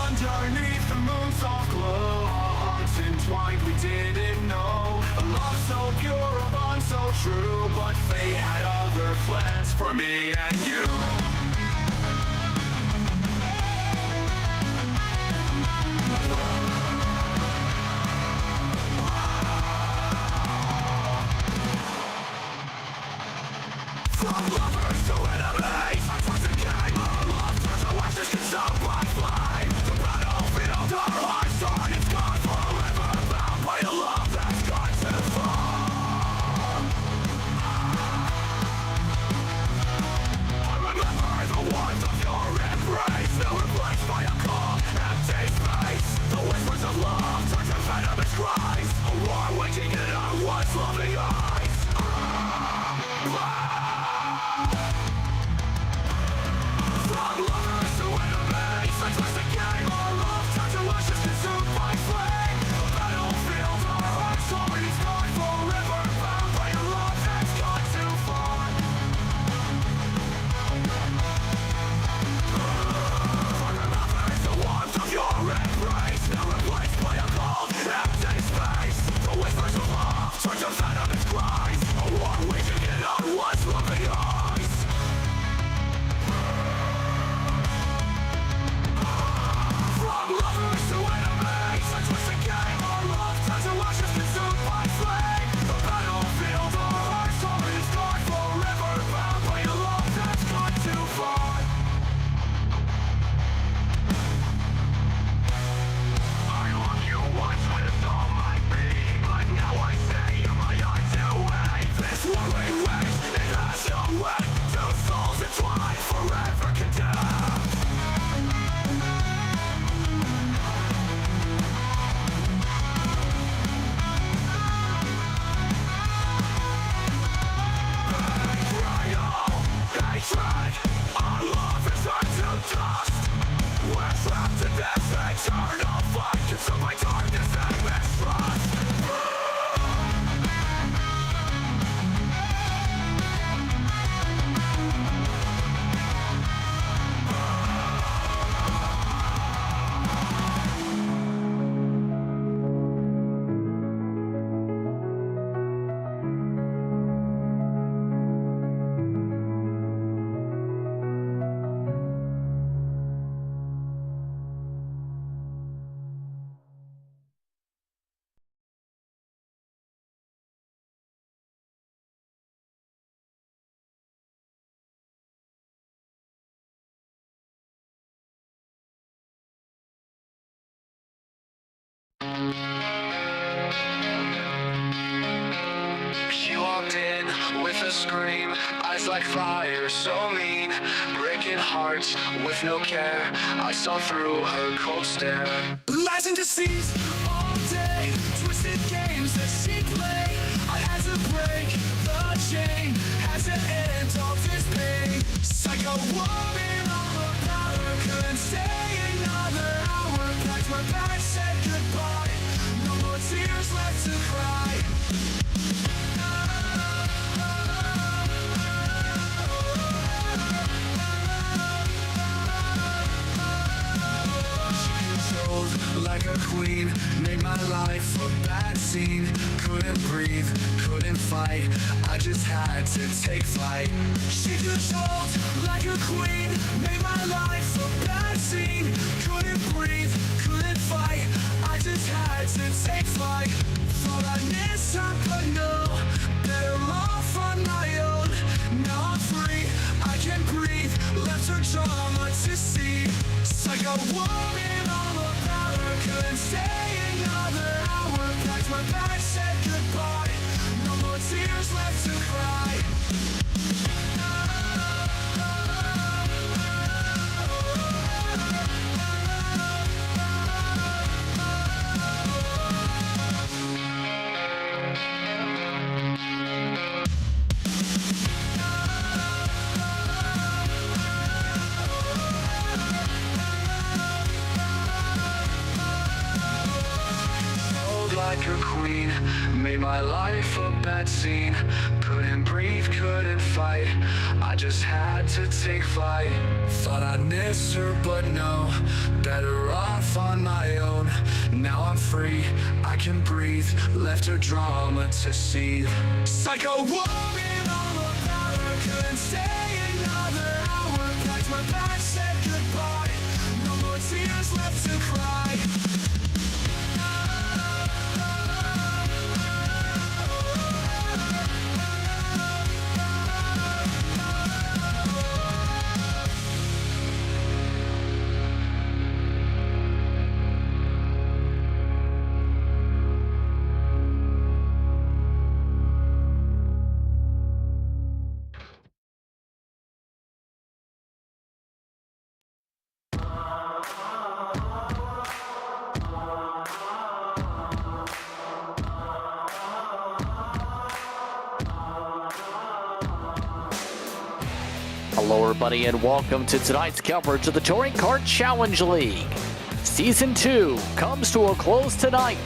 Underneath the moon's soft glow, our hearts entwined, we didn't know. A love so pure, a bond so true, but fate had other plans for me and you. From lovers to enemies, I trust a game. Our love turns to ashes, consumed by flame. The battlefield, our hearts torn, it's gone forever, bound by a love that's gone too far. I remember the warmth of your embrace, now replaced by a cold, empty space. The whispers of love turn to venomous cries, a war waging in our once loving eyes. From lovers to enemies, I twist the game. Our love turns to ashes, consumed by flame. The battlefield, our hearts torn, it's gone forever, bound by a love that's gone too far. I remember the warmth of your embrace, now replaced by a cold, empty space. The whispers of love turn to venomous cries, a war waging in our once loving eyes. From lovers to enemies, I twist the game. Our love turns to ashes, consumed by flame. The battlefield, our hearts torn, is gone forever, bound by a love that's gone too far. I loved you once with all my being, but now I say you're my ideal way. This war we wage, it has no way. Two souls entwined, forever condemned. Betrayal, hatred, our love is turned to dust. We're trapped in this eternal fight, consumed by darkness and mistrust. She walked in with a scream, eyes like fire, so mean, breaking hearts with no care. I saw through her cold stare. Lies and deceits all day, twisted games that she played. I had to break the chain, had to end all this pain. Psycho woman, all the power, couldn't stay another hour. Packed my bag, said goodbye, no more tears left to cry. Like a queen, made my life a bad scene. Couldn't breathe, couldn't fight, I just had to take flight. She controlled like a queen, made my life a bad scene. Couldn't breathe, couldn't fight, I just had to take flight. Thought I missed her, but no, better off on my own. Now I'm free, I can breathe, left her drama to see. Like a woman, all the power, couldn't stay another hour. Packed my bag, said goodbye, no more tears left to cry. Made my life a bad scene. Couldn't breathe, couldn't fight. I just had to take flight. Thought I'd miss her, but no. Better off on my own. Now I'm free, I can breathe. Left her drama to seethe. Psycho worried all about her. Couldn't stay another hour. Packed my bag, said goodbye. No more tears left to cry. Hello everybody and welcome to tonight's coverage of the Touring Kart Challenge League. Season 2 comes to a close tonight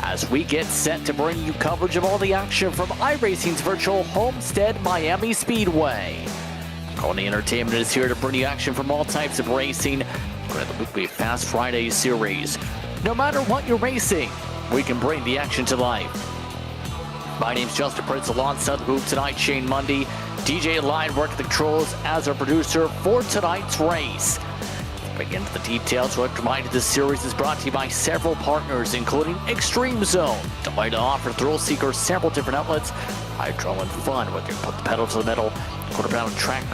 as we get set to bring you coverage of all the action from iRacing's virtual Homestead Miami Speedway. Maconi Entertainment is here to bring you action from all types of racing for the weekly Fast Friday series. No matter what you're racing, we can bring the action to life. My name's Justin Prince, alongside the booth tonight, Shane Mundy. DJ Line working the controls as our producer for tonight's race. To begin into the details, we're reminded this series is brought to you by several partners, including Extreme Zone, delighted to offer thrill seekers several different outlets, adrenaline fun, whether you put the pedal to the metal, quarter-pound track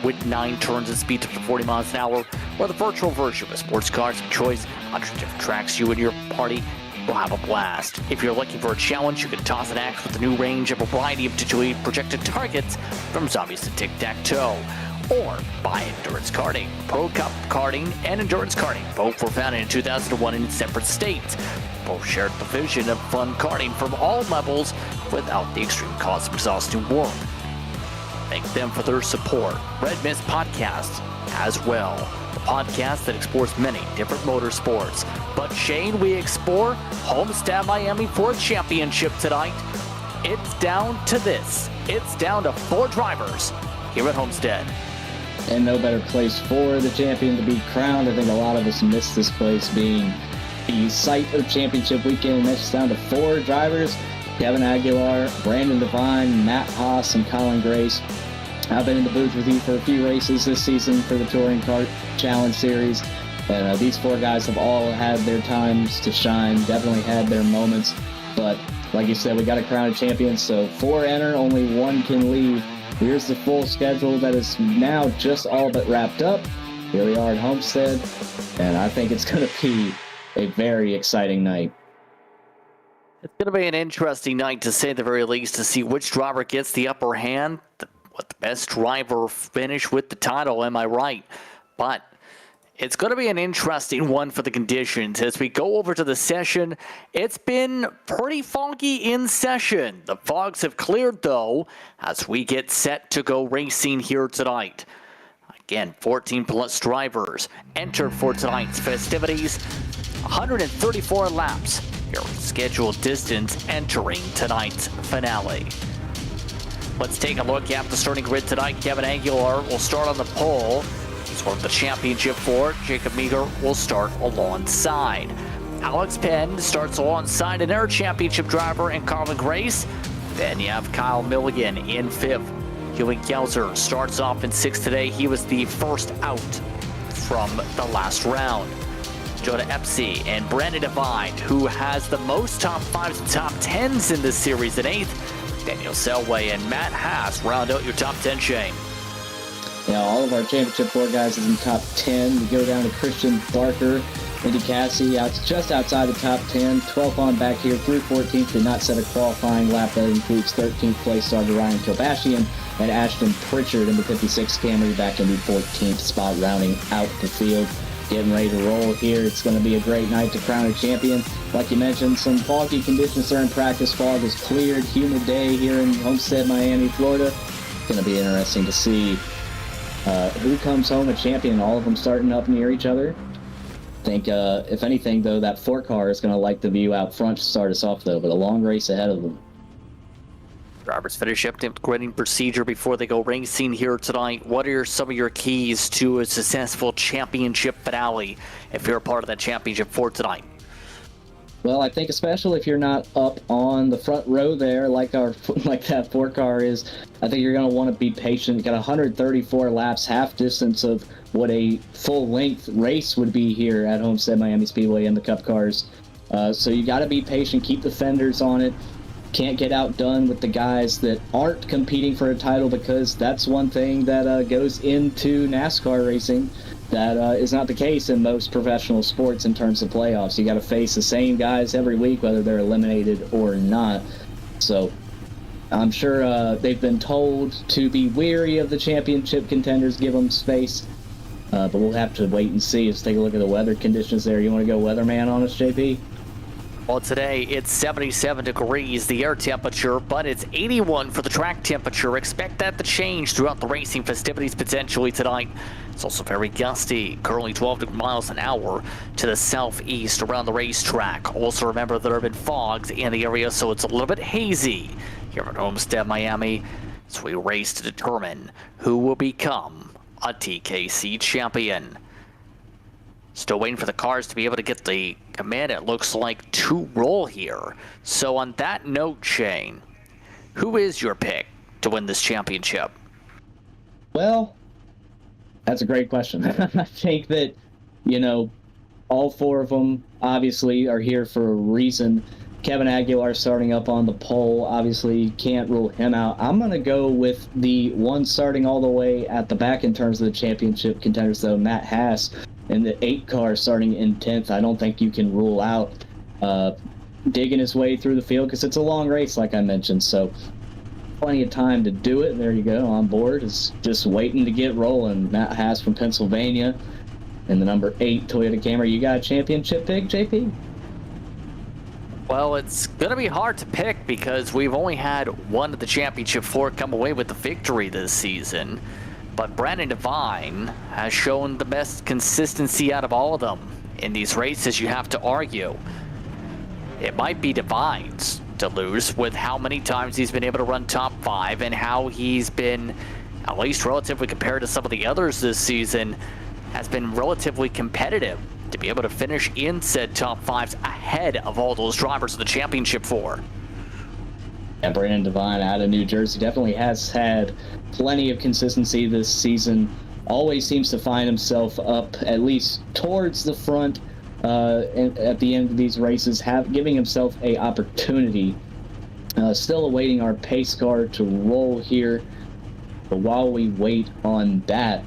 with 9 turns and speed up to 40 miles an hour, or the virtual version with sports cars of choice, 100 different tracks. You and your party will have a blast. If you're looking for a challenge, you can toss an axe with a new range of a variety of digitally projected targets, from zombies to tic-tac-toe, or buy endurance karting. Pro Cup karting and endurance karting both were founded in 2001 in separate states. Both shared the vision of fun karting from all levels without the extreme cost of exhausting work. Thank them for their support. Red Mist Podcast as well, a podcast that explores many different motorsports. But Shane, we explore Homestead Miami for a championship tonight. It's down to this. It's down to 4 drivers here at Homestead. And no better place for the champion to be crowned. I think a lot of us missed this place being the site of championship weekend. And it's down to 4 drivers: Kevin Aguilar, Brandon Devine, Matt Haas, and Colin Grace. I've been in the booth with you for a few races this season for the Touring Kart Challenge Series. And these 4 guys have all had their times to shine, definitely had their moments. But like you said, we got to crown a champion, so 4 enter, only 1 can leave. Here's the full schedule that is now just all but wrapped up. Here we are at Homestead, and I think it's going to be a very exciting night. It's going to be an interesting night, to say the very least, to see which driver gets the upper hand. What the best driver finish with the title, am I right? But it's going to be an interesting one for the conditions. As we go over to the session, it's been pretty foggy in session. The fogs have cleared, though, as we get set to go racing here tonight. Again, 14-plus drivers entered for tonight's festivities. 134 laps. Your scheduled distance entering tonight's finale. Let's take a look at the starting grid tonight. Kevin Aguilar will start on the pole. He's won the championship for. Jacob Meager will start alongside. Alex Penn starts alongside an Air Championship driver and Colin Grace. Then you have Kyle Milligan in 5th. Huey Gelser starts off in 6th today. He was the first out from the last round. Jonah Epsey and Brandon Devine, who has the most top 5s and top 10s in this series, in 8th. Daniel Selway and Matt Haas round out your top 10, Shane. Yeah, all of our championship 4 guys is in top 10. We go down to Christian Barker, Indy Cassie, just outside the top 10. 12th on back here through 14th. Did not set a qualifying lap. That includes 13th place starter Ryan Kilbashian and Ashton Pritchard in the 56 Camry back in the 14th spot, rounding out the field. Getting ready to roll here. It's going to be a great night to crown a champion. Like you mentioned, some foggy conditions during practice. Fog is cleared. Humid day here in Homestead, Miami, Florida. It's going to be interesting to see who comes home a champion. All of them starting up near each other. I think, if anything, though, that 4 car is going to like the view out front to start us off, though. But a long race ahead of them. Drivers finish up the grading procedure before they go racing here tonight. What are some of your keys to a successful championship finale if you're a part of that championship for tonight? Well, I think especially if you're not up on the front row there, like that 4-car is, I think you're going to want to be patient. You got 134 laps, half distance of what a full-length race would be here at Homestead Miami Speedway in the Cup cars. So you got to be patient, keep the fenders on it. Can't get outdone with the guys that aren't competing for a title, because that's one thing that goes into NASCAR racing that is not the case in most professional sports in terms of playoffs. You got to face the same guys every week, whether they're eliminated or not. So I'm sure they've been told to be weary of the championship contenders, give them space. But we'll have to wait and see. Let's take a look at the weather conditions there. You want to go weatherman on us, JP? Well, today it's 77 degrees, the air temperature, but it's 81 for the track temperature. Expect that to change throughout the racing festivities potentially tonight. It's also very gusty, currently 12 miles an hour to the southeast around the racetrack. Also remember there have been fogs in the area, so it's a little bit hazy here at Homestead, Miami, as we race to determine who will become a TKC champion. Still waiting for the cars to be able to get the command, it looks like, to roll here. So on that note, Shane, who is your pick to win this championship? Well, that's a great question. I think that, all four of them obviously are here for a reason. Kevin Aguilar starting up on the pole, obviously can't rule him out. I'm going to go with the one starting all the way at the back in terms of the championship contenders, though, Matt Haas. And the 8-car starting in 10th, I don't think you can rule out digging his way through the field, because it's a long race, like I mentioned. So plenty of time to do it. There you go, on board. Is just waiting to get rolling. Matt Haas from Pennsylvania and the number 8 Toyota Camry. You got a championship pick, JP? Well, it's going to be hard to pick because we've only had one of the championship 4 come away with the victory this season. But Brandon Devine has shown the best consistency out of all of them. In these races, you have to argue it might be Devine's to lose with how many times he's been able to run top 5 and how he's been, at least relatively compared to some of the others this season, has been relatively competitive to be able to finish in said top 5s ahead of all those drivers of the championship 4. Yeah, Brandon Devine out of New Jersey definitely has had plenty of consistency this season. Always seems to find himself up at least towards the front at the end of these races, giving himself a opportunity. Still awaiting our pace car to roll here. But while we wait on that,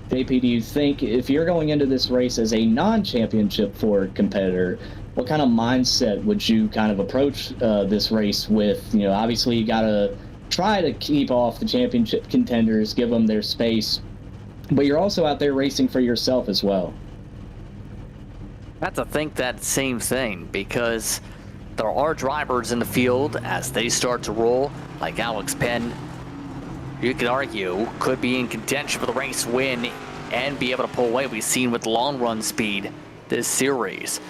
JP, do you think if you're going into this race as a non-championship 4 competitor, what kind of mindset would you kind of approach this race with? Obviously you got to try to keep off the championship contenders, give them their space, but you're also out there racing for yourself as well. I have to think that same thing, because there are drivers in the field as they start to roll, like Alex Penn, you could argue could be in contention for the race win and be able to pull away. We've seen with long run speed this series.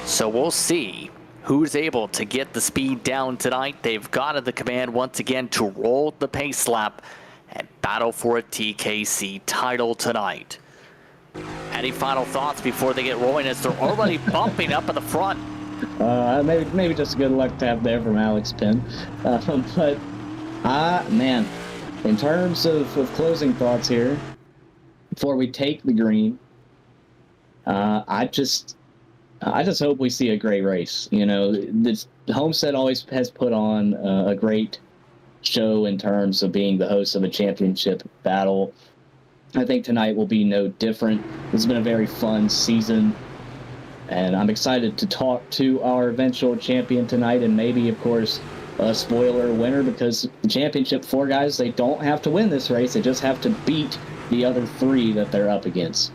So we'll see who's able to get the speed down tonight. They've got the command once again to roll the pace lap and battle for a TKC title tonight. Any final thoughts before they get rolling, as they're already bumping up in the front? Maybe just good luck to have there from Alex Penn. Man, in terms of closing thoughts here, before we take the green, I just hope we see a great race. This Homestead always has put on a great show in terms of being the host of a championship battle. I think tonight will be no different. It's been a very fun season, and I'm excited to talk to our eventual champion tonight, and maybe, of course, a spoiler winner, because the championship 4 guys, they don't have to win this race. They just have to beat the other 3 that they're up against.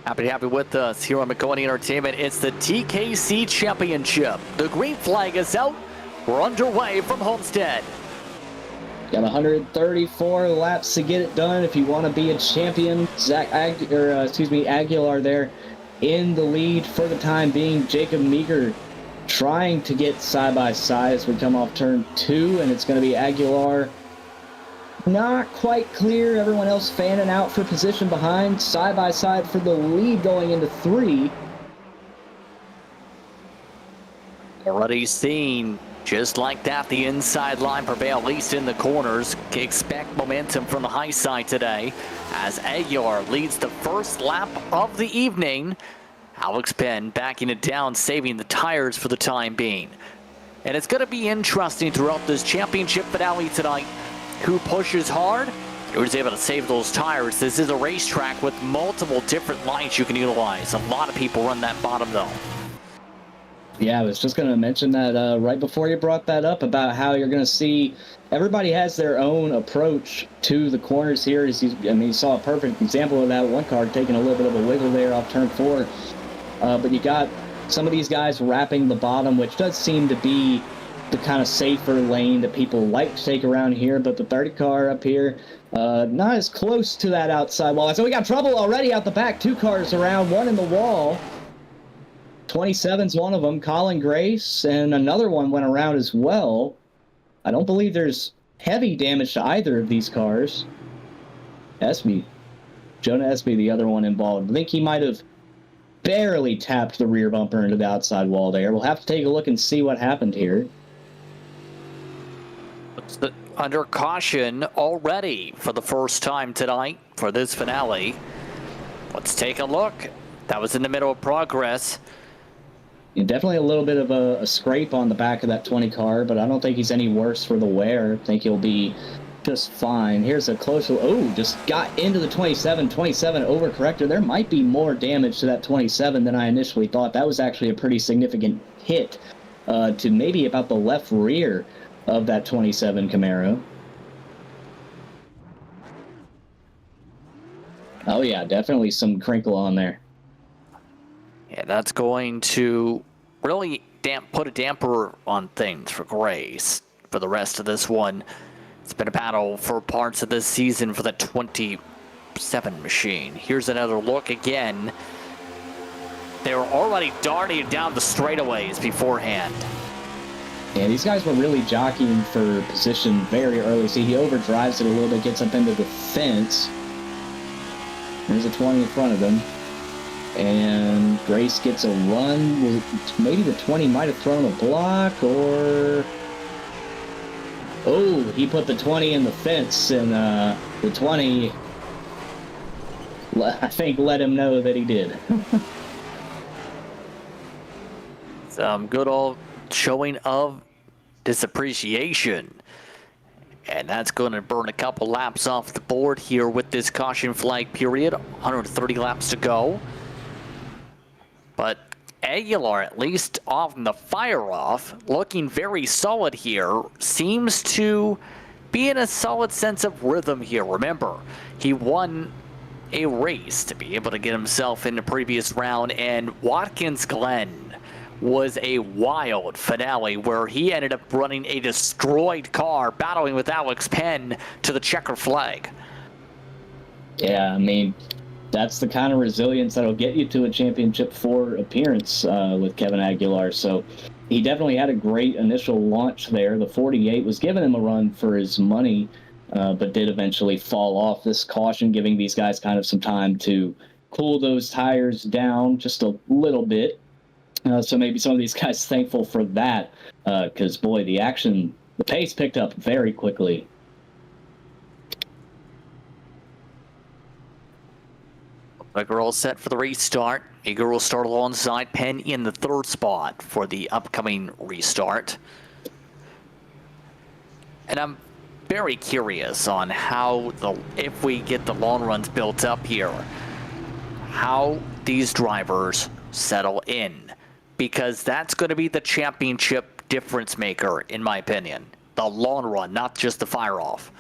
Happy to have you with us here on Maconi Entertainment. It's the TKC Championship. The green flag is out. We're underway from Homestead. Got 134 laps to get it done if you want to be a champion. Aguilar there in the lead for the time being. Jacob Meager trying to get side by side as we come off turn 2, and it's going to be Aguilar. Not quite clear. Everyone else fanning out for position behind. Side by side for the lead going into 3. Already seen, just like that, the inside line prevail, at least in the corners. Expect momentum from the high side today as Aguilar leads the first lap of the evening. Alex Penn backing it down, saving the tires for the time being. And it's going to be interesting throughout this championship finale tonight. Who pushes hard? Who's able to save those tires? This is a racetrack with multiple different lines you can utilize. A lot of people run that bottom though. Yeah, I was just going to mention that right before you brought that up about how you're going to see everybody has their own approach to the corners here. You saw a perfect example of that. One car taking a little bit of a wiggle there off turn 4. But you got some of these guys wrapping the bottom, which does seem to be the kind of safer lane that people like to take around here. But the 30 car up here, not as close to that outside wall. So we got trouble already out the back. 2 cars around, one in the wall. 27's one of them, Colin Grace, and another one went around as well. I don't believe there's heavy damage to either of these cars. Jonah Espy, the other one involved. I think he might have barely tapped the rear bumper into the outside wall there. We'll have to take a look and see what happened here. Under caution already for the first time tonight for this finale. Let's take a look. That was in the middle of progress. Yeah, definitely a little bit of a scrape on the back of that 20 car, but I don't think he's any worse for the wear. I think he'll be just fine. Here's a closer. Oh, just got into the 27. 27 overcorrector. There might be more damage to that 27 than I initially thought. That was actually a pretty significant hit to maybe about the left rear of that 27 Camaro. Oh, yeah, definitely some crinkle on there. Yeah, that's going to really put a damper on things for Grace for the rest of this one. It's been a battle for parts of this season for the 27 machine. Here's another look again. They were already darting down the straightaways beforehand. Yeah, these guys were really jockeying for position very early. See, he overdrives it a little bit, gets up into the fence. There's a 20 in front of him. And Grace gets a run. Maybe the 20 might have thrown a block, or... Oh, he put the 20 in the fence, and the 20, I think, let him know that he did. Some good old showing of disappreciation. And that's going to burn a couple laps off the board here with this caution flag period. 130 laps to go. But Aguilar, at least on the fire-off, looking very solid here, seems to be in a solid sense of rhythm here. Remember, he won a race to be able to get himself in the previous round, and Watkins Glen was a wild finale where he ended up running a destroyed car, battling with Alex Penn to the checker flag. Yeah, I mean, that's the kind of resilience that'll get you to a Championship 4 appearance with Kevin Aguilar. So he definitely had a great initial launch there. The 48 was giving him a run for his money, but did eventually fall off. This caution giving these guys kind of some time to cool those tires down just a little bit. So maybe some of these guys thankful for that, because, boy, the pace picked up very quickly. Like we're all set for the restart. Eager will start alongside Penn in the 3rd spot for the upcoming restart. And I'm very curious on how, if we get the long runs built up here, how these drivers settle in. Because that's going to be the championship difference maker, in my opinion. The long run, not just the fire off.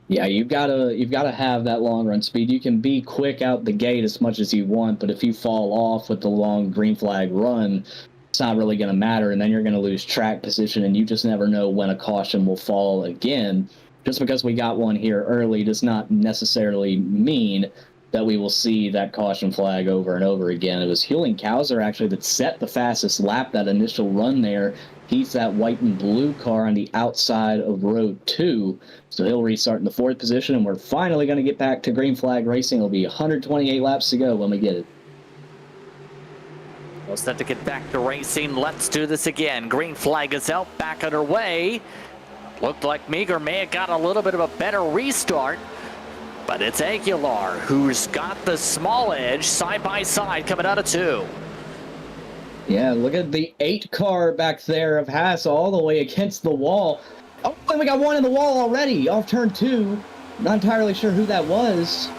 Yeah, you've got to have that long run speed. You can be quick out the gate as much as you want, but if you fall off with the long green flag run, it's not really going to matter, and then you're going to lose track position, and you just never know when a caution will fall again. Just because we got one here early does not necessarily mean that we will see that caution flag over and over again. It was Hewling-Kauser actually that set the fastest lap that initial run there. He's that white and blue car on the outside of row 2. So he'll restart in the 4th position, and we're finally going to get back to green flag racing. It'll be 128 laps to go when we get it. Well, set to get back to racing. Let's do this again. Green flag is out, back underway. Looked like Meager may have got a little bit of a better restart, but it's Aguilar who's got the small edge side by side coming out of 2. Yeah, look at the 8 car back there of Haas all the way against the wall. Oh, and we got one in the wall already off turn 2. Not entirely sure who that was.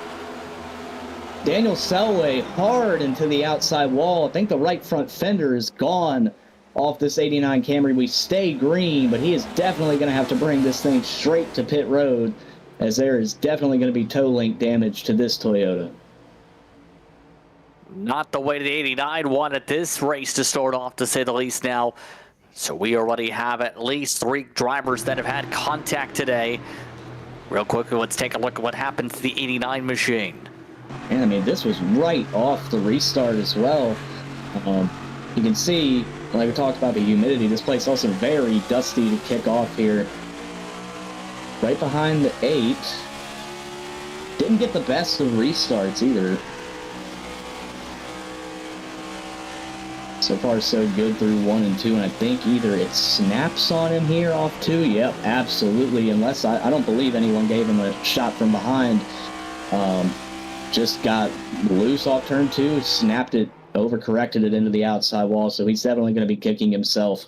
Daniel Selway hard into the outside wall. I think the right front fender is gone off this 89 Camry. We stay green, but he is definitely going to have to bring this thing straight to pit road, as there is definitely going to be toe link damage to this Toyota. Not the way the 89 wanted this race to start off, to say the least now. So we already have at least 3 drivers that have had contact today. Real quickly, let's take a look at what happened to the 89 machine. And I mean, this was right off the restart as well. You can see, like we talked about the humidity, this place also very dusty to kick off here. Right behind the 8. Didn't get the best of restarts either. So far so good through 1 and 2, and I think either it snaps on him here off 2. Yep, absolutely, unless I don't believe anyone gave him a shot from behind. Just got loose off turn 2, snapped it, overcorrected it into the outside wall, so he's definitely going to be kicking himself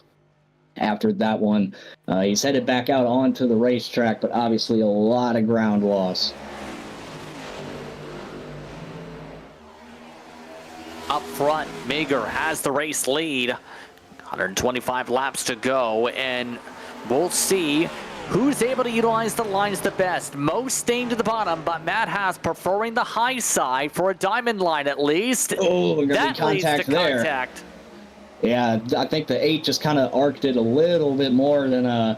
after that one. He's headed back out onto the racetrack, but obviously a lot of ground loss. Up front, Meager has the race lead. 125 laps to go, and we'll see who's able to utilize the lines the best. Most staying to the bottom, but Matt Haas preferring the high side for a diamond line at least. Oh, that leads to contact. Yeah, I think the 8 just kind of arced it a little bit more than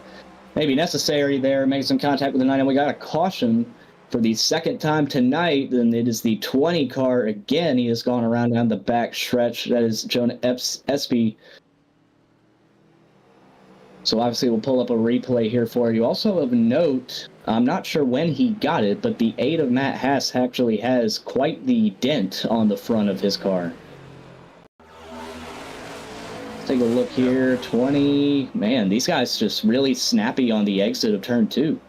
maybe necessary there. Made some contact with the 9, and we got a caution for the 2nd time tonight. Then it is the 20 car again. He has gone around down the back stretch. That is Jonah Espy. So obviously we'll pull up a replay here for you. Also of note, I'm not sure when he got it, but the 8 of Matt Haas actually has quite the dent on the front of his car. Let's take a look here. 20. Man, these guys just really snappy on the exit of turn 2.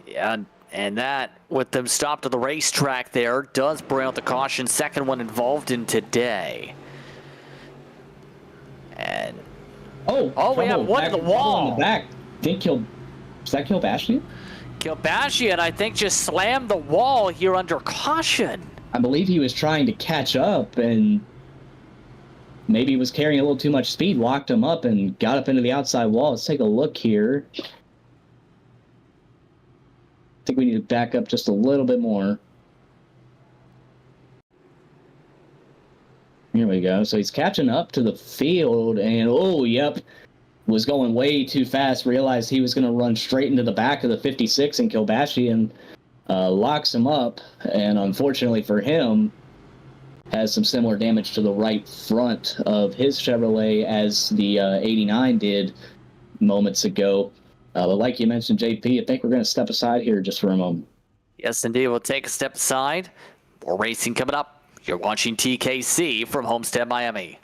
Yeah, and that, with them stopped at the racetrack there, does bring out the caution. 2nd one involved in today. And we have one in the wall. On the back. Is that Kilbashian? Kilbashian, I think, just slammed the wall here under caution. I believe he was trying to catch up and maybe was carrying a little too much speed, locked him up and got up into the outside wall. Let's take a look here. I think we need to back up just a little bit more. Here we go. So he's catching up to the field, and was going way too fast. Realized he was going to run straight into the back of the 56, and Kilbashian locks him up, and unfortunately for him, has some similar damage to the right front of his Chevrolet as the 89 did moments ago. But like you mentioned, JP, I think we're going to step aside here just for a moment. Yes, indeed. We'll take a step aside. More racing coming up. You're watching TKC from Homestead, Miami.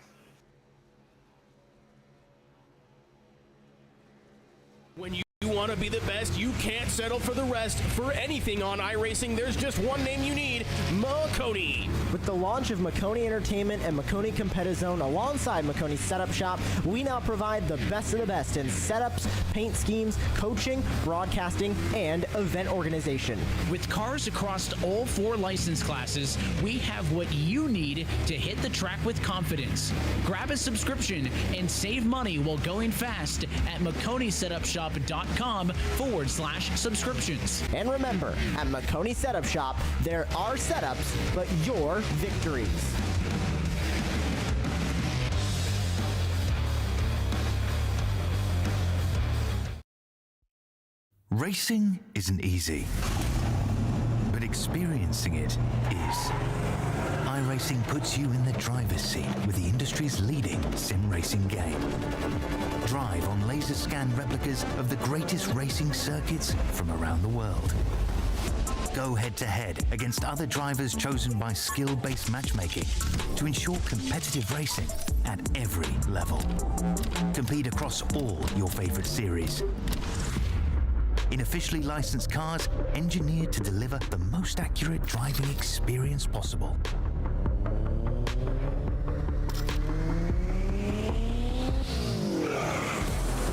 When you want to be the best, you can't settle for the rest. For anything on iRacing, there's just one name you need, Maconi. With the launch of Maconi Entertainment and Maconi Competizone alongside Maconi Setup Shop, we now provide the best of the best in setups, paint schemes, coaching, broadcasting, and event organization. With cars across all 4 license classes, we have what you need to hit the track with confidence. Grab a subscription and save money while going fast at MaconiSetupShop.com/subscriptions. And remember, at Maconi Setup Shop, there are setups, but your victories. Racing isn't easy, but it experiencing it is. iRacing puts you in the driver's seat with the industry's leading sim racing game. Drive on laser scan replicas of the greatest racing circuits from around the world. Go head-to-head against other drivers chosen by skill-based matchmaking to ensure competitive racing at every level. Compete across all your favorite series. In officially licensed cars, engineered to deliver the most accurate driving experience possible.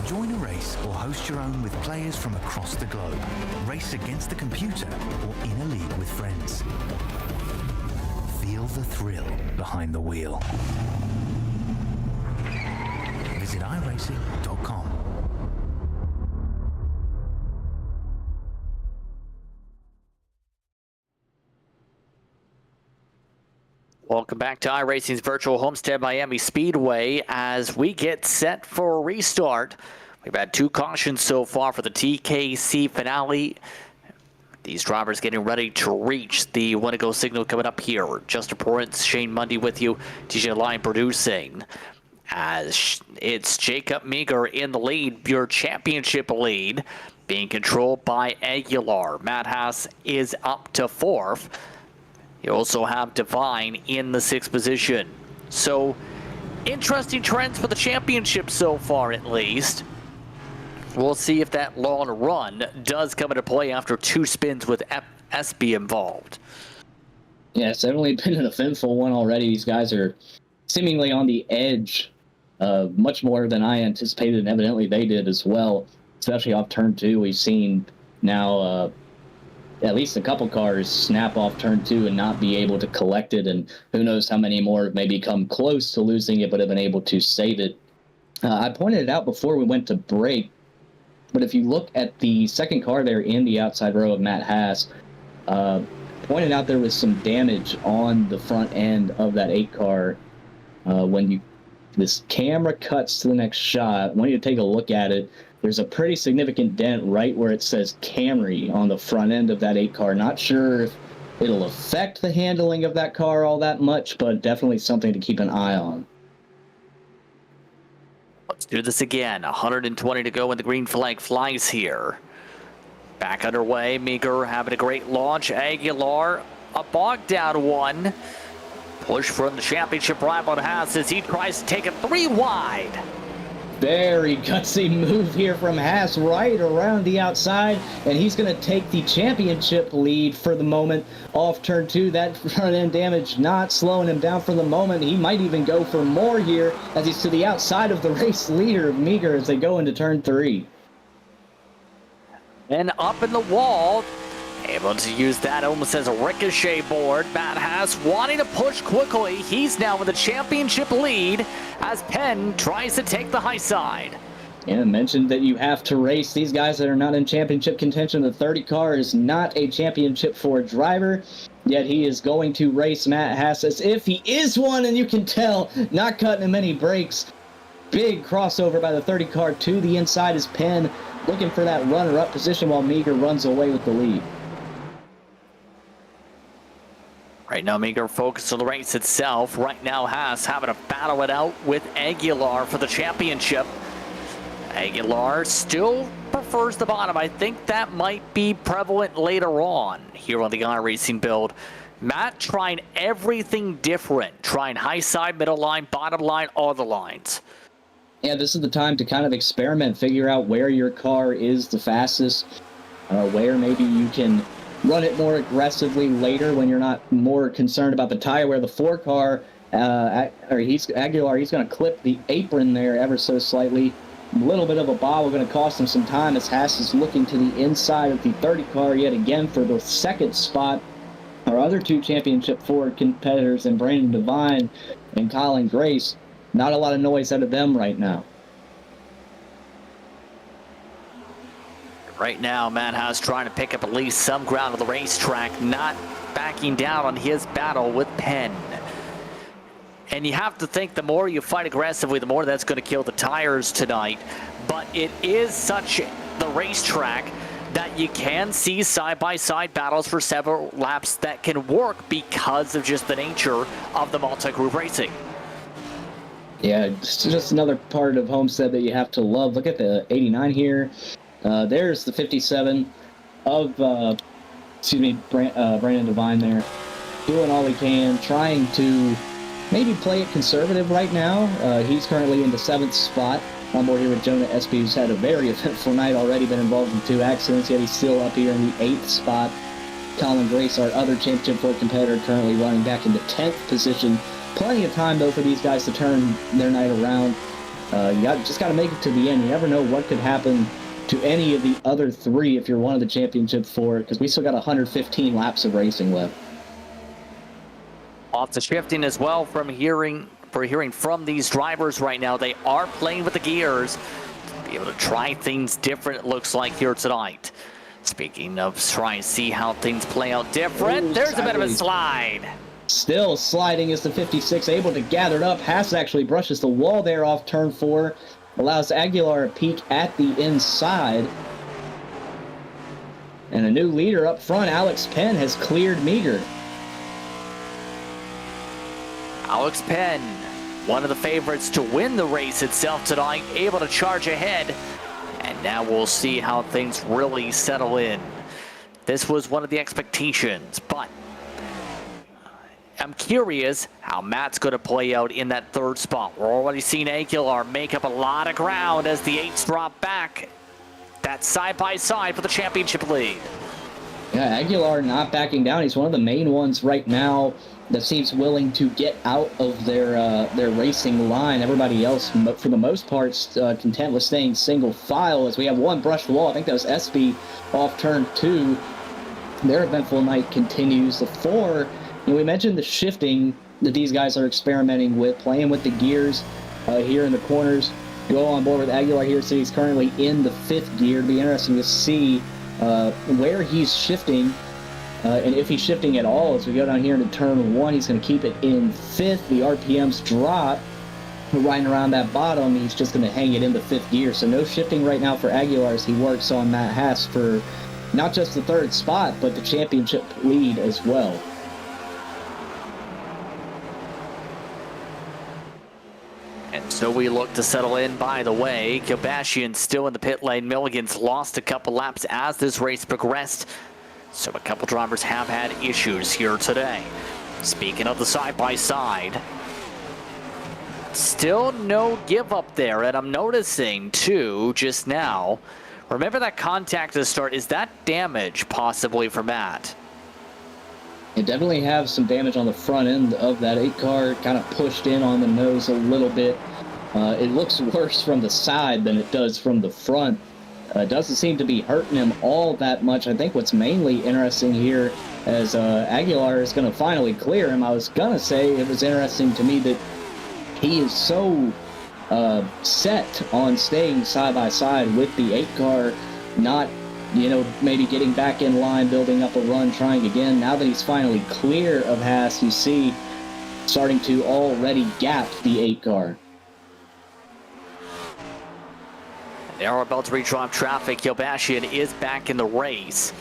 Join a race or host your own with players from across the globe. Race against the computer or in a league with friends. Feel the thrill behind the wheel. Visit iRacing.com. Welcome back to iRacing's virtual Homestead Miami Speedway as we get set for a restart. We've had 2 cautions so far for the TKC finale. These drivers getting ready to reach the Winnebago signal coming up here. Justin Prince, Shane Mundy with you, DJ Line producing. As it's Jacob Meager in the lead, your championship lead, being controlled by Aguilar. Matt Haas is up to 4th. You also have Divine in the 6th position. So, interesting trends for the championship so far, at least. We'll see if that long run does come into play after 2 spins with SB involved. Yeah, it's definitely been an eventful one already. These guys are seemingly on the edge, much more than I anticipated, and evidently they did as well, especially off turn 2. We've seen now at least a couple cars snap off turn 2 and not be able to collect it, and who knows how many more have maybe come close to losing it but have been able to save it. I pointed it out before we went to break, but if you look at the second car there in the outside row of Matt Haas, pointed out there was some damage on the front end of that 8 car. When this camera cuts to the next shot, I want you to take a look at it. There's a pretty significant dent right where it says Camry on the front end of that 8 car. Not sure if it'll affect the handling of that car all that much, but definitely something to keep an eye on. Let's do this again. 120 to go when the green flag flies here. Back underway. Meager having a great launch. Aguilar, a bogged down one. Push from the championship rival Haas as he tries to take it 3 wide. Very gutsy move here from Haas right around the outside, and he's going to take the championship lead for the moment off turn 2. That front end damage not slowing him down for the moment. He might even go for more here as he's to the outside of the race leader, Meager, as they go into turn 3. And up in the wall, able to use that almost as a ricochet board. Matt Haas wanting to push quickly. He's now with the championship lead as Penn tries to take the high side. And I mentioned that you have to race these guys that are not in championship contention. The 30 car is not a championship 4 driver, yet he is going to race Matt Haas as if he is one, and you can tell, not cutting him any breaks. Big crossover by the 30 car to the inside as Penn looking for that runner-up position while Meager runs away with the lead. Right now, Meager focused on the race itself. Right now, Haas having to battle it out with Aguilar for the championship. Aguilar still prefers the bottom. I think that might be prevalent later on here on the iRacing build. Matt trying everything different. Trying high side, middle line, bottom line, all the lines. Yeah, this is the time to kind of experiment, figure out where your car is the fastest, where maybe you can run it more aggressively later when you're not more concerned about the tire, where the 4 car, Aguilar, he's going to clip the apron there ever so slightly. A little bit of a bobble going to cost him some time as Haas is looking to the inside of the 30 car yet again for the 2nd spot. Our other 2 championship 4 competitors in Brandon Devine and Colin Grace, not a lot of noise out of them right now. Right now, Matt Haas trying to pick up at least some ground on the racetrack, not backing down on his battle with Penn. And you have to think the more you fight aggressively, the more that's going to kill the tires tonight. But it is such the racetrack that you can see side-by-side battles for several laps that can work because of just the nature of the multi-group racing. Yeah, it's just another part of Homestead that you have to love. Look at the 89 here. There's the 57 of, Brandon Devine there. Doing all he can, trying to maybe play it conservative right now. He's currently in the 7th spot. On board here with Jonah Espy, who's had a very eventful night already, been involved in 2 accidents, yet he's still up here in the 8th spot. Colin Grace, our other Championship 4 competitor, currently running back in the 10th position. Plenty of time, though, for these guys to turn their night around. You just got to make it to the end. You never know what could happen to any of the other 3 if you're one of the Championship 4, because we still got 115 laps of racing left. Off the shifting as well from hearing from these drivers right now. They are playing with the gears to be able to try things different, it looks like, here tonight. Speaking of trying to see how things play out different, there's a bit of a slide. Still sliding is the 56, able to gather it up. Haas actually brushes the wall there off turn 4, allows Aguilar a peek at the inside. And a new leader up front, Alex Penn, has cleared Meagher. Alex Penn, one of the favorites to win the race itself tonight, able to charge ahead. And now we'll see how things really settle in. This was one of the expectations, but I'm curious how Matt's going to play out in that 3rd spot. We're already seeing Aguilar make up a lot of ground as the 8s drop back. That's side-by-side for the championship lead. Yeah, Aguilar not backing down. He's one of the main ones right now that seems willing to get out of their racing line. Everybody else, for the most part, content with staying single file as we have one brushed wall. I think that was Espy off turn 2. Their eventful night continues. The 4, we mentioned the shifting that these guys are experimenting with, playing with the gears here in the corners. Go on board with Aguilar here, so he's currently in the 5th gear. It'll be interesting to see where he's shifting. And if he's shifting at all, as we go down here into turn 1, he's going to keep it in 5th. The RPMs drop right around that bottom. He's just going to hang it in the 5th gear. So no shifting right now for Aguilar as he works on Matt Haas for not just the 3rd spot, but the championship lead as well. And so we look to settle in. By the way, Kobashian still in the pit lane. Milligan's lost a couple laps as this race progressed. So a couple drivers have had issues here today. Speaking of the side-by-side, still no give up there. And I'm noticing, too, just now, remember that contact to start. Is that damage possibly for Matt? You definitely have some damage on the front end of that 8 car, kind of pushed in on the nose a little bit. It looks worse from the side than it does from the front. Doesn't seem to be hurting him all that much. I think what's mainly interesting here as Aguilar is going to finally clear him. I was going to say it was interesting to me that he is so set on staying side by side with the 8 car, not, maybe getting back in line, building up a run, trying again. Now that he's finally clear of Haas, you see starting to already gap the 8 car. They are about to redrop traffic. Kobashian is back in the race.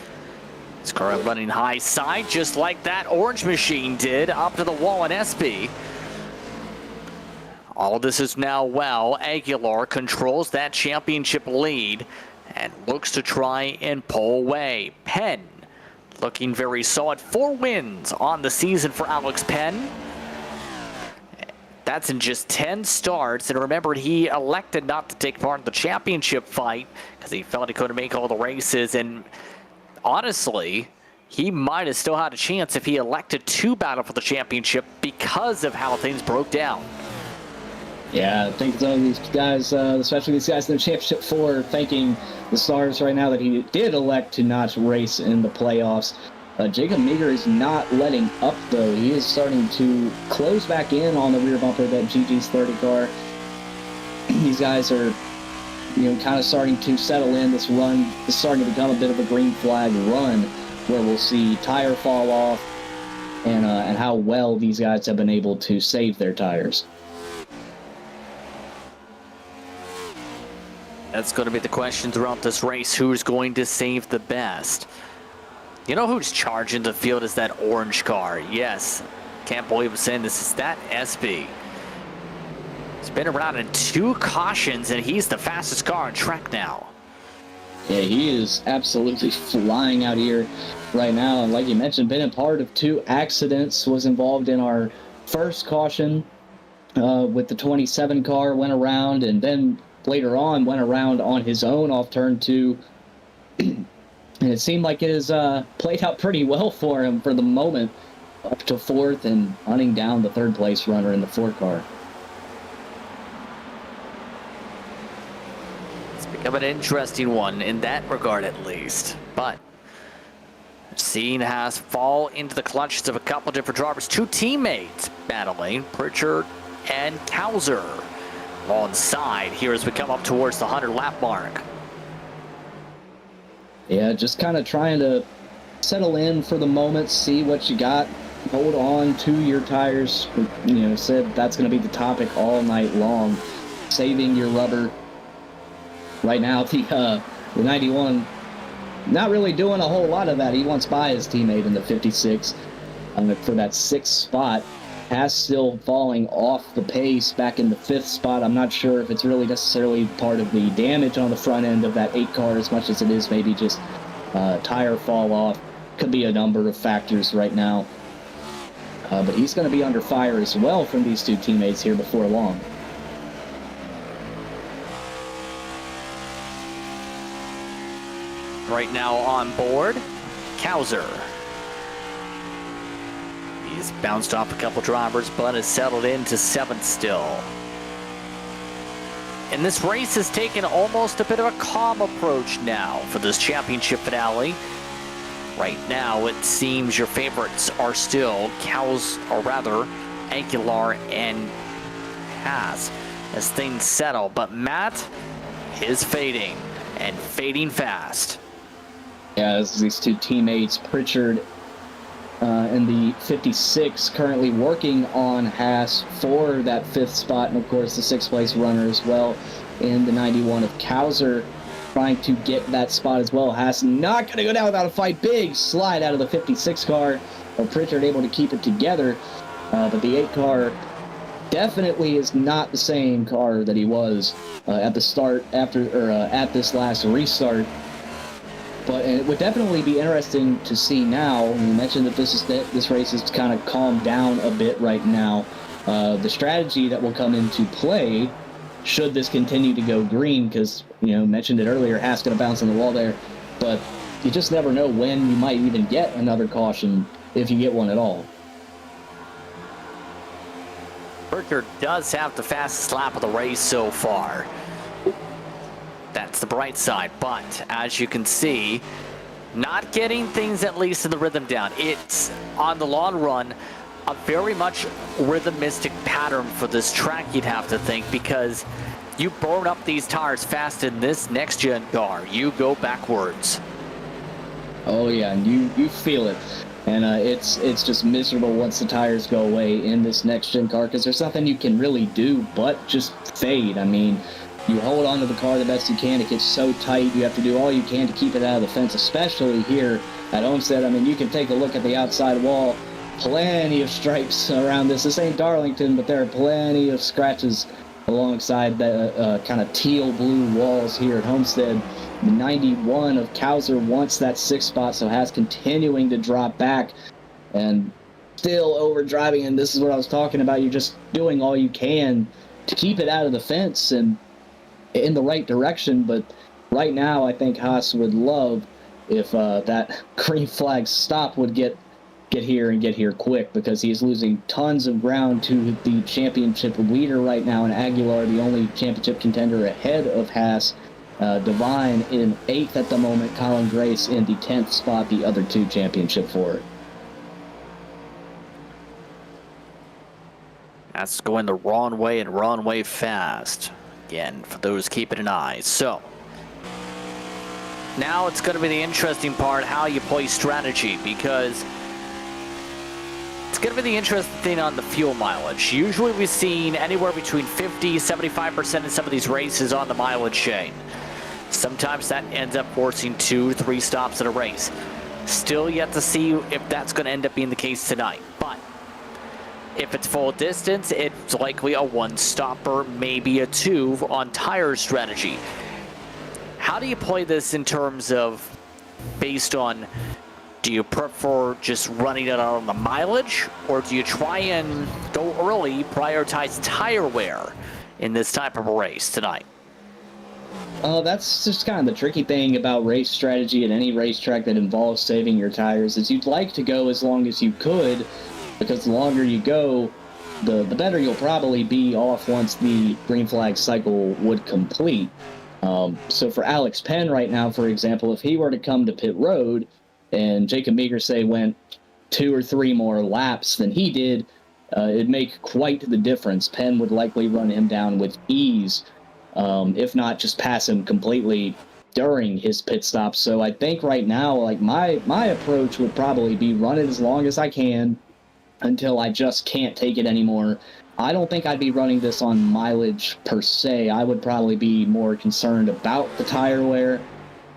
He's currently running high side, just like that orange machine did, up to the wall in Espy. All this is now well. Aguilar controls that championship lead and looks to try and pull away. Penn looking very solid. 4 wins on the season for Alex Penn. That's in just 10 starts. And remember, he elected not to take part in the championship fight because he felt he couldn't make all the races. And honestly, he might have still had a chance if he elected to battle for the championship because of how things broke down. Yeah, I think some of these guys, especially these guys in the Championship 4, are thanking the stars right now that he did elect to not race in the playoffs. Jacob Meagher is not letting up, though. He is starting to close back in on the rear bumper of that GG's 30 car. These guys are, kind of starting to settle in. This run is starting to become a bit of a green flag run where we'll see tire fall off and how well these guys have been able to save their tires. That's going to be the question throughout this race. Who's going to save the best? You know who's charging the field is that orange car. Yes, can't believe I'm saying this. Is that SB. He's been around in 2 cautions, and he's the fastest car on track now. Yeah, he is absolutely flying out here right now. And like you mentioned, been a part of 2 accidents, was involved in our first caution with the 27 car, went around, and then later on went around on his own off turn 2. And it seemed like it has played out pretty well for him for the moment, up to 4th and hunting down the 3rd place runner in the 4 car. It's become an interesting one in that regard, at least. But seeing Haas fall into the clutches of a couple different drivers, 2 teammates battling, Pritchard and Kauser on side here as we come up towards the 100 lap mark. Yeah, just kind of trying to settle in for the moment, see what you got, hold on to your tires. You know, said that's going to be the topic all night long, saving your rubber. Right now, the 91, not really doing a whole lot of that. He wants by his teammate in the 56 for that 6th spot. Haas still falling off the pace back in the 5th spot. I'm not sure if it's really necessarily part of the damage on the front end of that 8 car as much as it is maybe just tire fall off. Could be a number of factors right now. But he's going to be under fire as well from these 2 teammates here before long. Right now on board, Kauser. He's bounced off a couple drivers, but has settled into 7th still. And this race has taken almost a bit of a calm approach now for this championship finale. Right now, it seems your favorites are still Aguilar and Haas as things settle. But Matt is fading, and fading fast. Yeah, as these 2 teammates, Pritchard in the 56, currently working on Haas for that 5th spot, and of course the 6th place runner as well in the 91 of Kauser, trying to get that spot as well. Haas not going to go down without a fight. Big slide out of the 56 car, but Pritchard able to keep it together. But the 8 car definitely is not the same car that he was at the start at this last restart. But it would definitely be interesting to see now. You mentioned that this race is kind of calmed down a bit right now. The strategy that will come into play should this continue to go green, because, you know, mentioned it earlier, Haas going to bounce on the wall there. But you just never know when you might even get another caution, if you get one at all. Pritchard does have the fastest lap of the race so far. That's the bright side, but as you can see, not getting things at least in the rhythm down. It's, on the long run, a very much rhythmistic pattern for this track, you'd have to think, because you burn up these tires fast in this next-gen car. You go backwards. Oh, yeah, and you feel it. And it's just miserable once the tires go away in this next-gen car, because there's nothing you can really do but just fade. I mean, you hold on to the car the best you can. It gets so tight. You have to do all you can to keep it out of the fence, especially here at Homestead. I mean, you can take a look at the outside wall. Plenty of stripes around this. This ain't Darlington, but there are plenty of scratches alongside the kind of teal-blue walls here at Homestead. The 91 of Kauser wants that 6th spot, so Haas continuing to drop back and still overdriving. And this is what I was talking about. You're just doing all you can to keep it out of the fence and in the right direction. But right now, I think Haas would love if that green flag stop would get here and get here quick, because he is losing tons of ground to the championship leader right now, and Aguilar, the only championship contender ahead of Haas. Devine in 8th at the moment, Colin Grace in the 10th spot, the other 2 championship for it. That's going the wrong way and wrong way fast. Again, for those keeping an eye. So, now it's going to be the interesting part, how you play strategy, because it's going to be the interesting thing on the fuel mileage. Usually we've seen anywhere between 50, 75% in some of these races on the mileage chain. Sometimes that ends up forcing 2-3 stops in a race. Still yet to see if that's going to end up being the case tonight. But if it's full distance, it's likely a 1-stopper, maybe a 2 on tire strategy. How do you play this in terms of based on, do you prefer just running it out on the mileage, or do you try and go early, prioritize tire wear in this type of a race tonight? That's just kind of the tricky thing about race strategy at any racetrack that involves saving your tires, is you'd like to go as long as you could, because the longer you go, the better you'll probably be off once the green flag cycle would complete. So for Alex Penn right now, for example, if he were to come to pit road and Jacob Meager, say, went 2 or 3 more laps than he did, it'd make quite the difference. Penn would likely run him down with ease, if not just pass him completely during his pit stop. So I think right now, like my approach would probably be run it as long as I can until I just can't take it anymore. I don't think I'd be running this on mileage per se. I would probably be more concerned about the tire wear,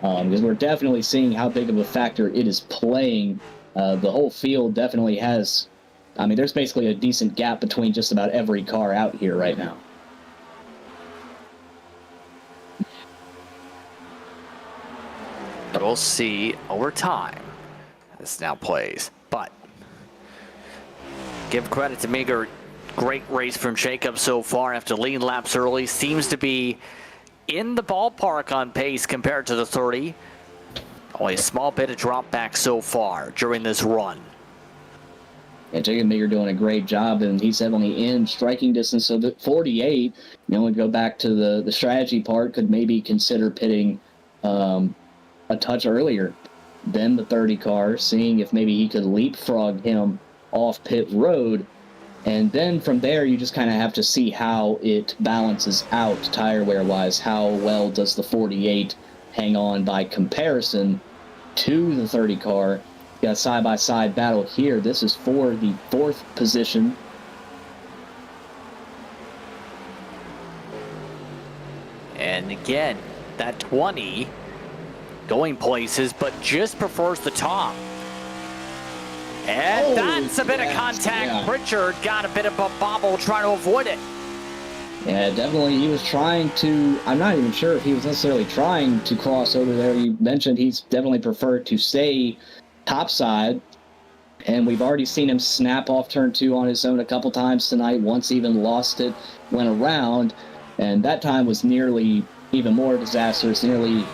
because we're definitely seeing how big of a factor it is playing. The whole field definitely has, I mean, there's basically a decent gap between just about every car out here right now. We'll see over time. This now plays, but give credit to Meager. Great race from Jacob so far after leading laps early. Seems to be in the ballpark on pace compared to the 30. Only a small bit of drop back so far during this run. Yeah, Jacob Meager doing a great job, and he's heavily in striking distance. So the 48, we go back to the strategy part, could maybe consider pitting a touch earlier than the 30 car, seeing if maybe he could leapfrog him off pit road. And then from there, you just kind of have to see how it balances out tire wear wise. How well does the 48 hang on by comparison to the 30 car? Got a side-by-side battle here. This is for the 4th position. And again, that 20 going places, but just prefers the top. And that's a bit of contact. Yeah. Pritchard got a bit of a bobble trying to avoid it. Yeah, definitely. He was trying to, I'm not even sure if he was necessarily trying to cross over there. You mentioned he's definitely preferred to stay topside, and we've already seen him snap off turn 2 on his own a couple times tonight. Once even lost it, went around, and that time was nearly even more disastrous. Nearly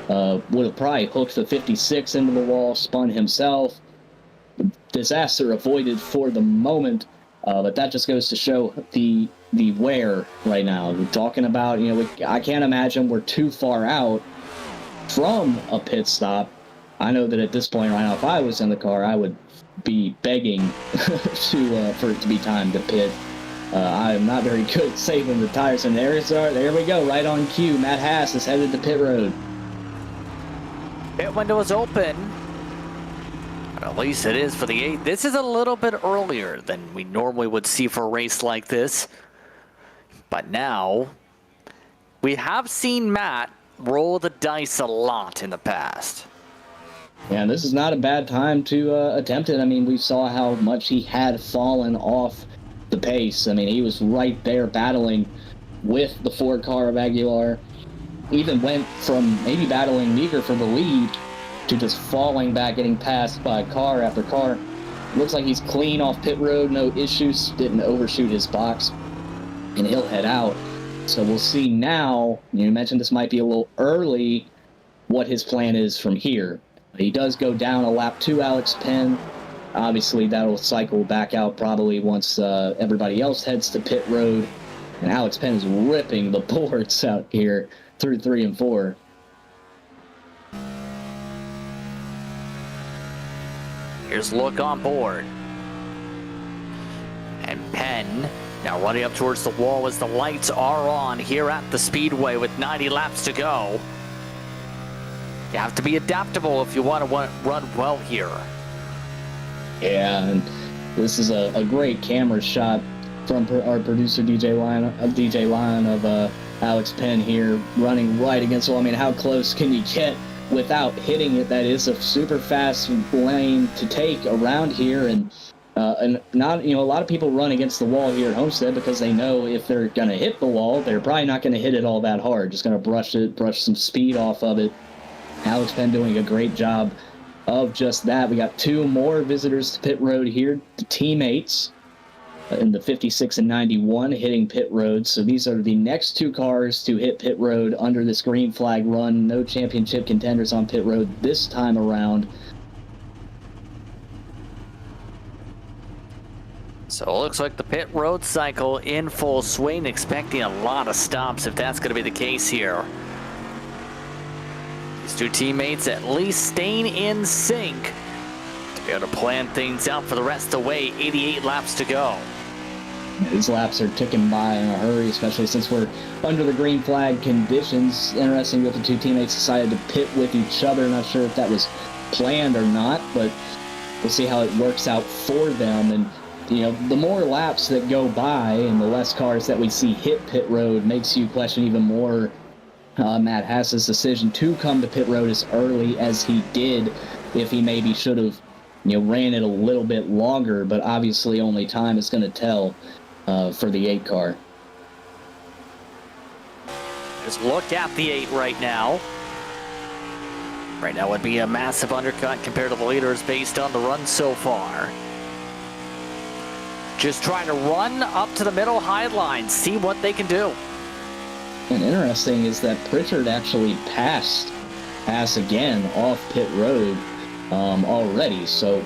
would have probably hooked the 56 into the wall, spun himself. Disaster avoided for the moment, but that just goes to show the wear right now. We're talking about, I can't imagine we're too far out from a pit stop. I know that at this point right now, if I was in the car, I would be begging for it to be time to pit. I am not very good at saving the tires, and there we go, right on cue. Matt Haas is headed to pit road. Pit window is open. At least it is for the 8th. This is a little bit earlier than we normally would see for a race like this. But now, we have seen Matt roll the dice a lot in the past. Yeah, this is not a bad time to attempt it. I mean, we saw how much he had fallen off the pace. I mean, he was right there battling with the Ford car of Aguilar. Even went from maybe battling Meager for the lead to just falling back, getting passed by car after car. Looks like he's clean off pit road, no issues, didn't overshoot his box, and he'll head out. So we'll see now, you mentioned this might be a little early, what his plan is from here. He does go down a lap to Alex Penn. Obviously, that'll cycle back out probably once everybody else heads to pit road. And Alex Penn is ripping the boards out here through 3 and 4. Here's a look on board. And Penn now running up towards the wall as the lights are on here at the Speedway with 90 laps to go. You have to be adaptable if you want to run well here. Yeah, and this is a great camera shot from our producer DJ Lyon of Alex Penn here running right against the wall. I mean, how close can you get without hitting it? That is a super fast lane to take around here, and not, a lot of people run against the wall here at Homestead because they know if they're going to hit the wall, they're probably not going to hit it all that hard. Just going to brush some speed off of it. Alex Penn doing a great job of just that. We got 2 more visitors to pit road here, the teammates in the 56 and 91 hitting pit road. So these are the next 2 cars to hit pit road under this green flag run. No championship contenders on pit road this time around. So it looks like the pit road cycle in full swing, expecting a lot of stops if that's going to be the case here. These 2 teammates at least staying in sync to be able to plan things out for the rest of the way. 88 laps to go. These laps are ticking by in a hurry, especially since we're under the green flag conditions. Interesting that the 2 teammates decided to pit with each other. Not sure if that was planned or not, but we'll see how it works out for them. And the more laps that go by and the less cars that we see hit pit road makes you question even more Matt Haas's decision to come to pit road as early as he did. If he maybe should have ran it a little bit longer, but obviously only time is going to tell for the 8 car. Just look at the 8 right now. Right now would be a massive undercut compared to the leaders based on the run so far. Just trying to run up to the middle high line, see what they can do. And interesting is that Pritchard actually passed Haas again off pit road already. So,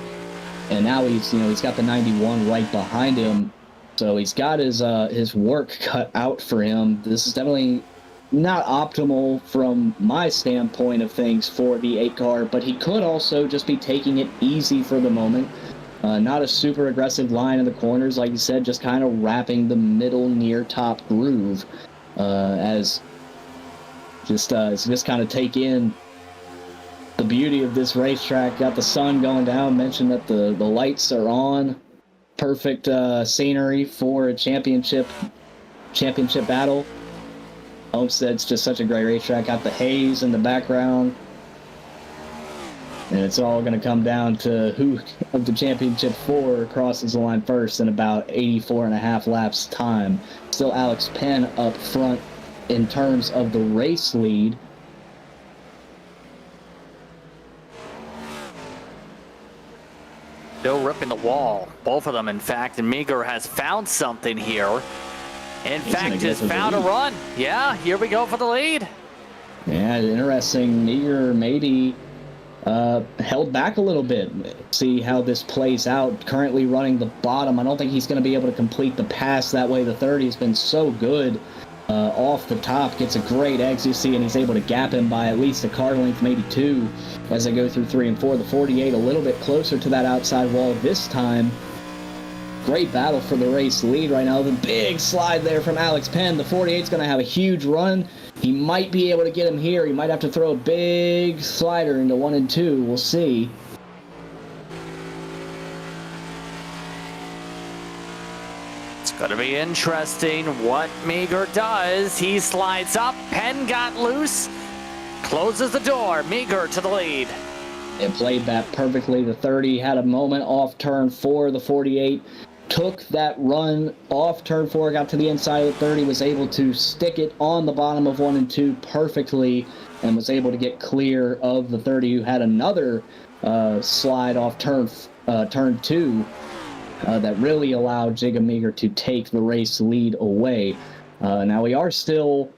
and now he's got the 91 right behind him. So he's got his work cut out for him. This is definitely not optimal from my standpoint of things for the 8 car, but he could also just be taking it easy for the moment. Not a super aggressive line in the corners, like you said, just kind of wrapping the middle near top groove as just kind of take in the beauty of this racetrack. Got the sun going down. Mentioned that the lights are on. Perfect scenery for a championship battle. Homestead's just such a great racetrack. Got the haze in the background. And it's all going to come down to who of the championship 4 crosses the line first in about 84.5 laps time. Still Alex Penn up front in terms of the race lead. Still ripping the wall. Both of them, in fact. And Meager has found something here. In fact, has found a run. Yeah, here we go for the lead. Yeah, interesting. Meager maybe held back a little bit. See how this plays out. Currently running the bottom. I don't think he's going to be able to complete the pass that way. The 30 has been so good off the top. Gets a great exit, you see, and he's able to gap him by at least a car length, maybe 2, as they go through 3 and 4. The 48 a little bit closer to that outside wall this time. Great battle for the race lead right now. The big slide there from Alex Penn. The 48's going to have a huge run. He might be able to get him here. He might have to throw a big slider into 1 and 2. We'll see. It's going to be interesting what Meager does. He slides up. Penn got loose. Closes the door. Meager to the lead. It played that perfectly. The 30 had a moment off turn 4. The 48 took that run off turn 4, got to the inside of the 30, was able to stick it on the bottom of 1 and 2 perfectly, and was able to get clear of the 30, who had another slide off turn 2 that really allowed Jacob Meager to take the race lead away. Now we are still,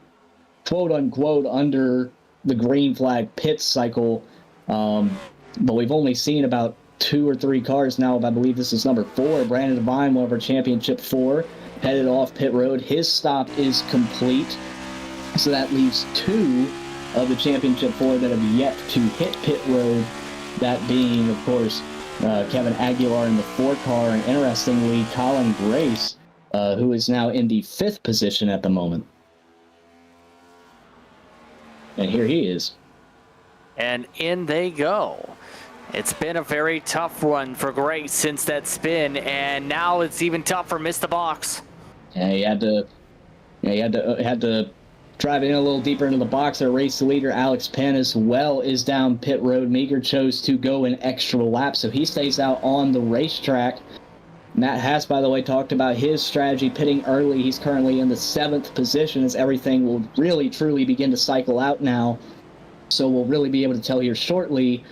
quote-unquote, under the green flag pit cycle, but we've only seen about 2 or 3 cars now. I believe this is number 4. Brandon Devine, one of our championship 4, headed off pit road. His stop is complete. So that leaves 2 of the championship 4 that have yet to hit pit road. That being, of course, Kevin Aguilar in the 4 car, and interestingly, Colin Grace, who is now in the 5th position at the moment. And here he is. And in they go. It's been a very tough run for Grace since that spin, and now it's even tougher. Missed the box. Yeah, he had to Driving in a little deeper into the box, our race leader, Alex Penn, as well, is down pit road. Meager chose to go an extra lap, so he stays out on the racetrack. Matt Haas, by the way, talked about his strategy, pitting early. He's currently in the 7th position as everything will really, truly begin to cycle out now. So we'll really be able to tell here shortly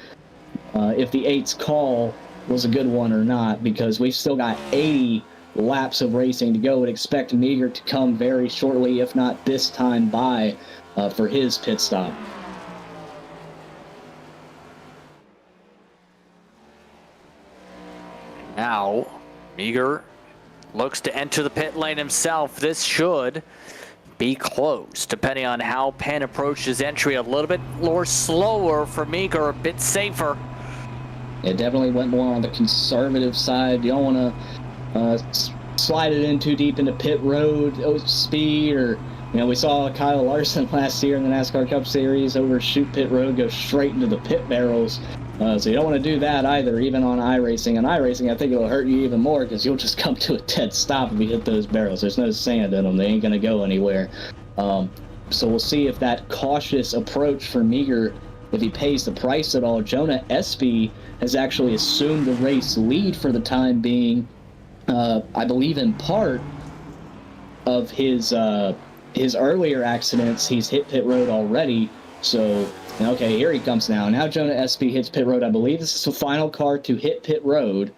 if the 8's call was a good one or not, because we've still got 80 laps of racing to go. Would expect Meager to come very shortly, if not this time by, for his pit stop. Now, Meager looks to enter the pit lane himself. This should be close, depending on how Penn approaches entry. A little bit more slower for Meager, a bit safer. It definitely went more on the conservative side. You don't want to slide it in too deep into pit road speed, or we saw Kyle Larson last year in the NASCAR Cup Series overshoot pit road, go straight into the pit barrels. So you don't want to do that either, even on iRacing. On iRacing, I think it'll hurt you even more because you'll just come to a dead stop if you hit those barrels. There's no sand in them. They ain't going to go anywhere. So we'll see if that cautious approach for Meager, if he pays the price at all. Jonah Espy has actually assumed the race lead for the time being. I believe in part of his earlier accidents, he's hit pit road already. So, okay, here he comes now. Now Jonah Espy hits pit road. I believe this is the final car to hit pit road.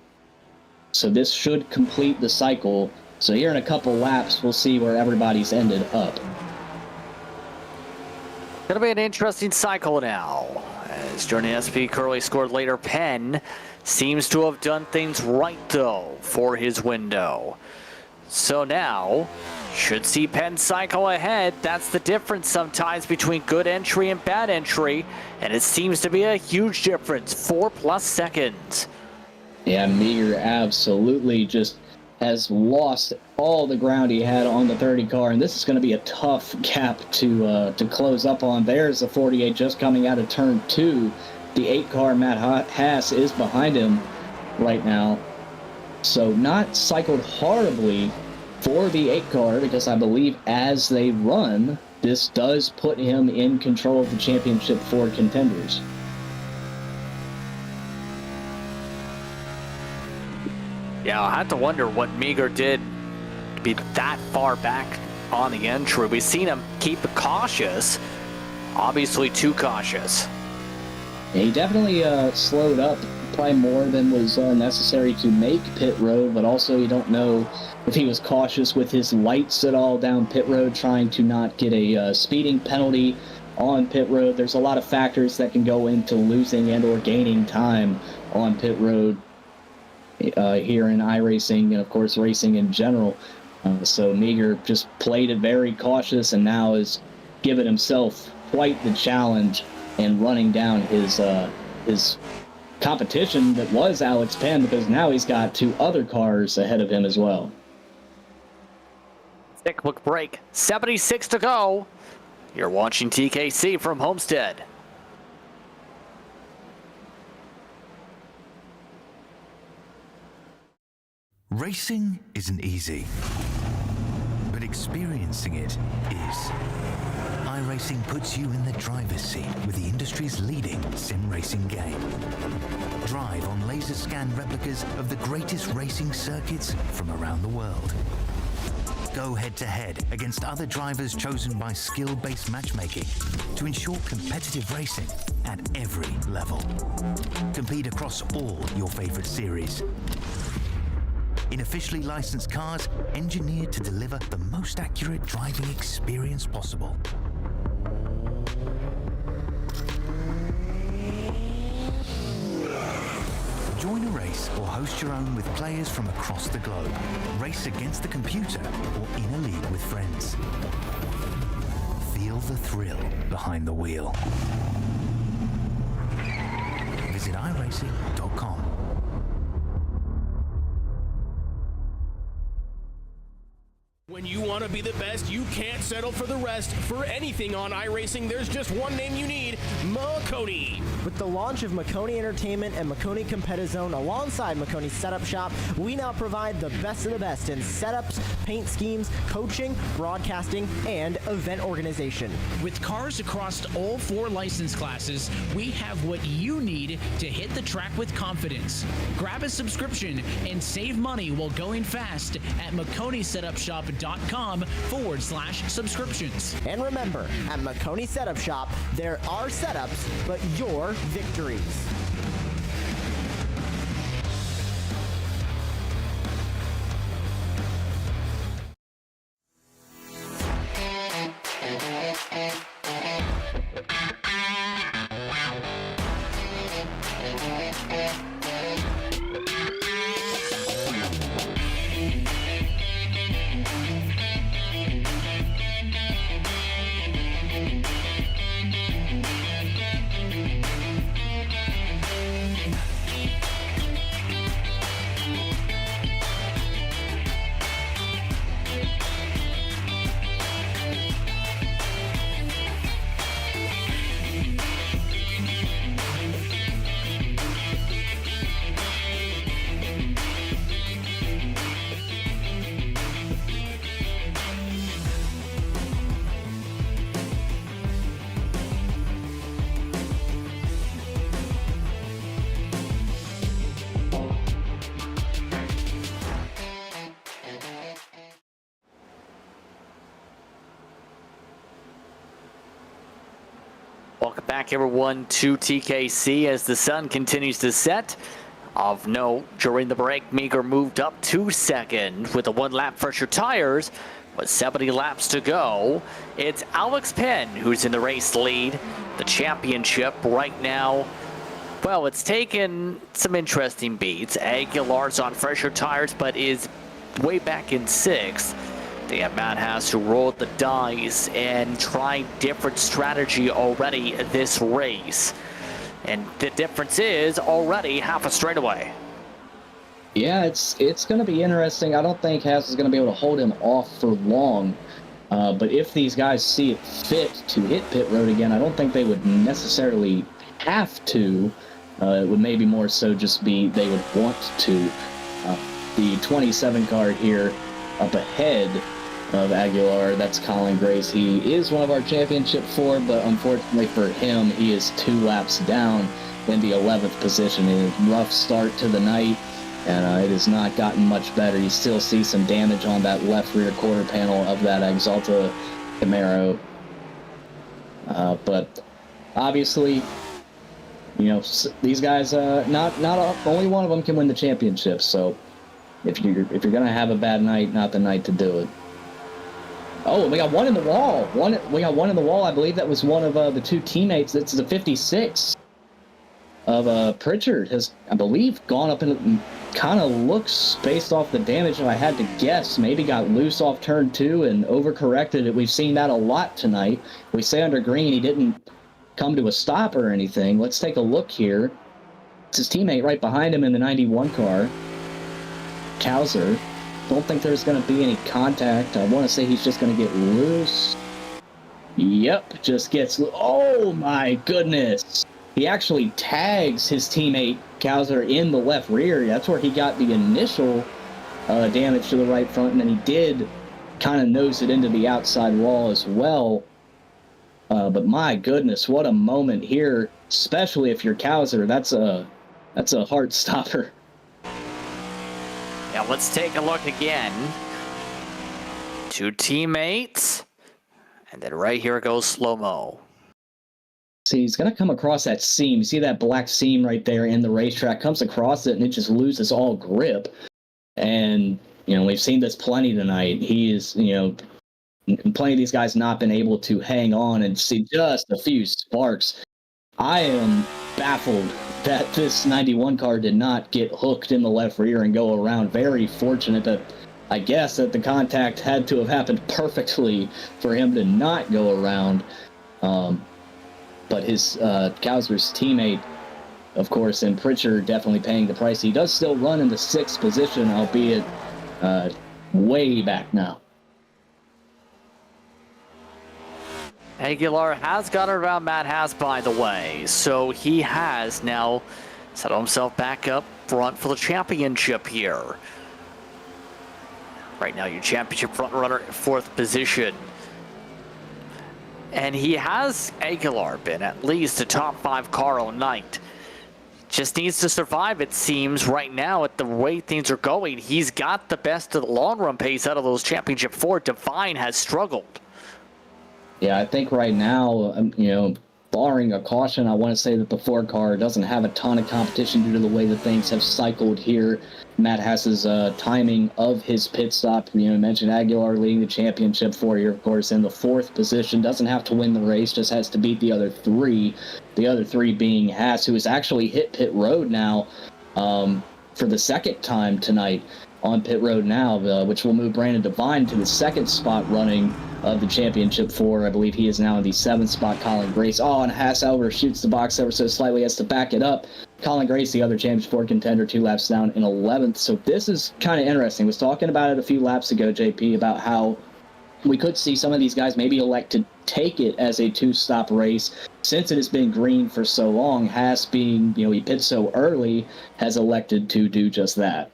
So this should complete the cycle. So here in a couple laps, we'll see where everybody's ended up. Gonna be an interesting cycle now. As Jonah Espy currently scored later, Penn seems to have done things right, though, for his window. So now, should see Penn cycle ahead. That's the difference sometimes between good entry and bad entry, and it seems to be a huge difference, 4+ seconds. Yeah, Meager absolutely just has lost all the ground he had on the 30 car, and this is going to be a tough gap to close up on. There's the 48 just coming out of turn 2. The 8 car, Matt Haas, is behind him right now. So not cycled horribly for the 8 car, because I believe as they run, this does put him in control of the championship for contenders. Yeah, I have to wonder what Meager did to be that far back on the entry. We've seen him keep it cautious, obviously too cautious. Yeah, he definitely slowed up probably more than was necessary to make pit road, but also you don't know if he was cautious with his lights at all down pit road, trying to not get a speeding penalty on pit road. There's a lot of factors that can go into losing and or gaining time on pit road here in iRacing and, of course, racing in general. So Meager just played it very cautious and now has given himself quite the challenge and running down his competition that was Alex Penn, because now he's got 2 other cars ahead of him as well. Quick break, 76 to go. You're watching TKC from Homestead. Racing isn't easy, but experiencing it is. iRacing puts you in the driver's seat with the industry's leading sim racing game. Drive on laser scan replicas of the greatest racing circuits from around the world. Go head-to-head against other drivers chosen by skill-based matchmaking to ensure competitive racing at every level. Compete across all your favorite series. In officially licensed cars, engineered to deliver the most accurate driving experience possible. Join a race or host your own with players from across the globe. Race against the computer or in a league with friends. Feel the thrill behind the wheel. Visit iRacing.com. When you want want to be the best, you can't settle for the rest. For anything on iRacing, there's just one name you need, Maconi. With the launch of Maconi Entertainment and Maconi Competizone alongside Maconi Setup Shop, we now provide the best of the best in setups, paint schemes, coaching, broadcasting, and event organization. With cars across all 4 license classes, we have what you need to hit the track with confidence. Grab a subscription and save money while going fast at MaconiSetupShop.com/subscriptions. And remember, at Maconi Setup Shop, there are setups, but your victories. Welcome back, everyone, to TKC as the sun continues to set. Of note, during the break, Meager moved up to second with the 1 lap fresher tires with 70 laps to go. It's Alex Penn who's in the race lead. The championship right now, well, it's taken some interesting beats. Aguilar's on fresher tires, but is way back in 6th. Dan Matt has to roll the dice and try different strategy already this race. And the difference is already half a straightaway. Yeah, it's going to be interesting. I don't think Haas is going to be able to hold him off for long. But if these guys see it fit to hit pit road again, I don't think they would necessarily have to. It would maybe more so just be they would want to. The 27 car here up ahead of Aguilar, that's Colin Grace. He is one of our championship 4, but unfortunately for him, he is 2 laps down in the 11th position. A rough start to the night, and it has not gotten much better. You still see some damage on that left rear quarter panel of that Exalta Camaro. But obviously, you know, these guys, only one of them can win the championship. So if you're gonna have a bad night, not the night to do it. Oh, we got one in the wall. We got one in the wall. I believe that was one of the 2 teammates. That's the 56 of Pritchard has, I believe, gone up and kind of looks, based off the damage, if I had to guess, maybe got loose off turn 2 and overcorrected it. We've seen that a lot tonight. We say under green he didn't come to a stop or anything. Let's take a look here. It's his teammate right behind him in the 91 car, Kauser. Don't think there's going to be any contact. I want to say he's just going to get loose. Yep, just gets... Oh, my goodness. He actually tags his teammate, Kauser, in the left rear. That's where he got the initial damage to the right front, and then he did kind of nose it into the outside wall as well. But my goodness, what a moment here, especially if you're Kauser. That's a heart stopper. Now let's take a look again. 2 teammates. And then right here goes slow-mo. See, he's going to come across that seam. You see that black seam right there in the racetrack? Comes across it, and it just loses all grip. And, you know, we've seen this plenty tonight. He is, you know, plenty of these guys not been able to hang on and see just a few sparks. I am baffled that this 91 car did not get hooked in the left rear and go around. Very fortunate that, I guess, that the contact had to have happened perfectly for him to not go around. But his Kauser's teammate, of course, and Pritchard definitely paying the price. He does still run in the 6th position, albeit way back now. Aguilar has got around Matt Haas, by the way, so he has now set himself back up front for the championship here. Right now, your championship front runner, 4th position. And he has, Aguilar, been at least a top 5 car all night. Just needs to survive, it seems, right now at the way things are going. He's got the best of the long run pace out of those championship 4. Divine has struggled. Yeah, I think right now, barring a caution, I want to say that the Ford car doesn't have a ton of competition due to the way that things have cycled here. Matt Haas's timing of his pit stop, mentioned Aguilar leading the championship for here, of course, in the 4th position. Doesn't have to win the race, just has to beat the other 3. The other 3 being Haas, who has actually hit pit road now for the 2nd time tonight on pit road now, which will move Brandon Devine to the 2nd spot running of the championship 4. I believe he is now in the 7th spot. Colin Grace. Oh, and Haas shoots the box ever so slightly, has to back it up. Colin Grace, the other championship 4 contender, 2 laps down in 11th. So this is kind of interesting. I was talking about it a few laps ago, JP, about how we could see some of these guys maybe elect to take it as a 2-stop race since it has been green for so long. Haas being, he pit so early, has elected to do just that.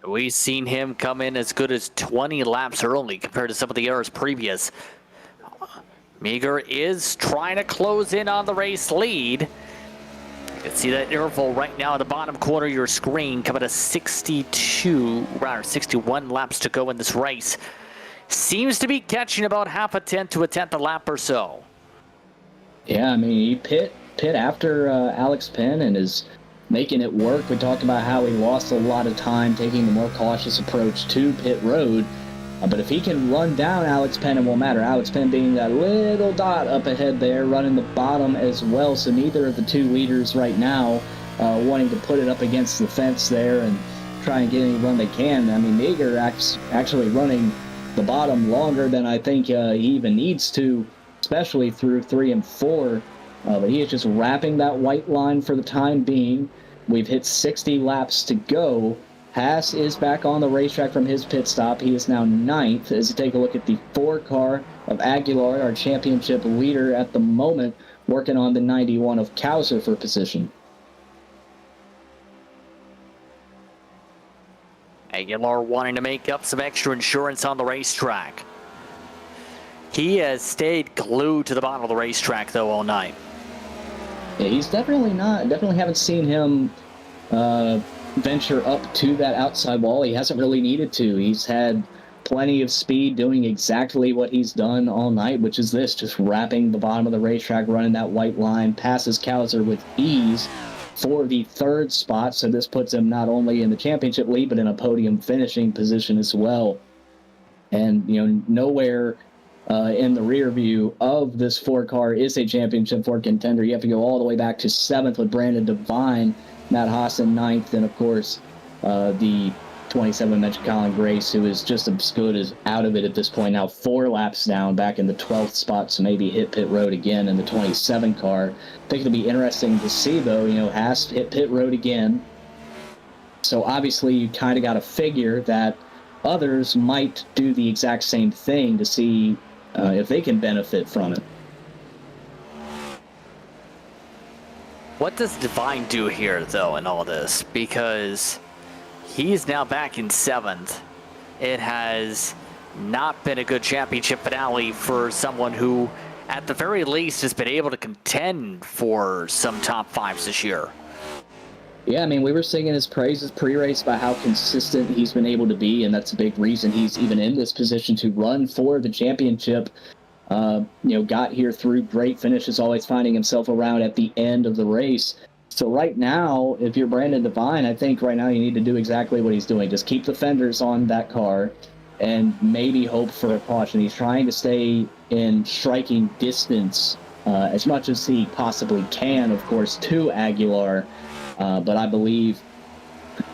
We've seen him come in as good as 20 laps early compared to some of the errors previous. Meager is trying to close in on the race lead. You can see that interval right now at the bottom corner of your screen, coming to 61 laps to go in this race. Seems to be catching about half a tenth to a tenth a lap or so. Yeah, I mean, he pit after Alex Penn and is making it work. We talked about how he lost a lot of time taking the more cautious approach to pit road. But if he can run down Alex Penn, it won't matter. Alex Penn being that little dot up ahead there, running the bottom as well. So neither of the 2 leaders right now wanting to put it up against the fence there and try and get any run they can. I mean, Meager actually running the bottom longer than I think he even needs to, especially through 3 and 4. But he is just wrapping that white line for the time being. We've hit 60 laps to go. Haas is back on the racetrack from his pit stop. He is now 9th. As you take a look at the 4 car of Aguilar, our championship leader at the moment, working on the 91 of Kauser for position. Aguilar wanting to make up some extra insurance on the racetrack. He has stayed glued to the bottom of the racetrack, though, all night. Yeah, he's definitely haven't seen him venture up to that outside wall. He hasn't really needed to. He's had plenty of speed doing exactly what he's done all night, which is this, just wrapping the bottom of the racetrack, running that white line, passes Kauser with ease for the 3rd spot. So this puts him not only in the championship lead, but in a podium finishing position as well. And, nowhere in the rear view of this 4 car is a championship 4 contender. You have to go all the way back to 7th with Brandon Devine, Matt Haas in 9th, and of course the 27 mentioned Colin Grace, who is just as good as out of it at this point now, 4 laps down, back in the 12th spot, so maybe hit pit road again in the 27 car. I think it'll be interesting to see, though. Haas hit pit road again, so obviously you kind of got to figure that others might do the exact same thing to see if they can benefit from it. What does Divine do here, though, in all this? Because he's now back in 7th. It has not been a good championship finale for someone who, at the very least, has been able to contend for some top 5s this year. Yeah, I mean, we were singing his praises pre-race about how consistent he's been able to be, and that's a big reason he's even in this position to run for the championship. Got here through great finishes, always finding himself around at the end of the race. So right now, if you're Brandon Devine, I think right now you need to do exactly what he's doing. Just keep the fenders on that car and maybe hope for a caution. He's trying to stay in striking distance as much as he possibly can, of course, to Aguilar. But I believe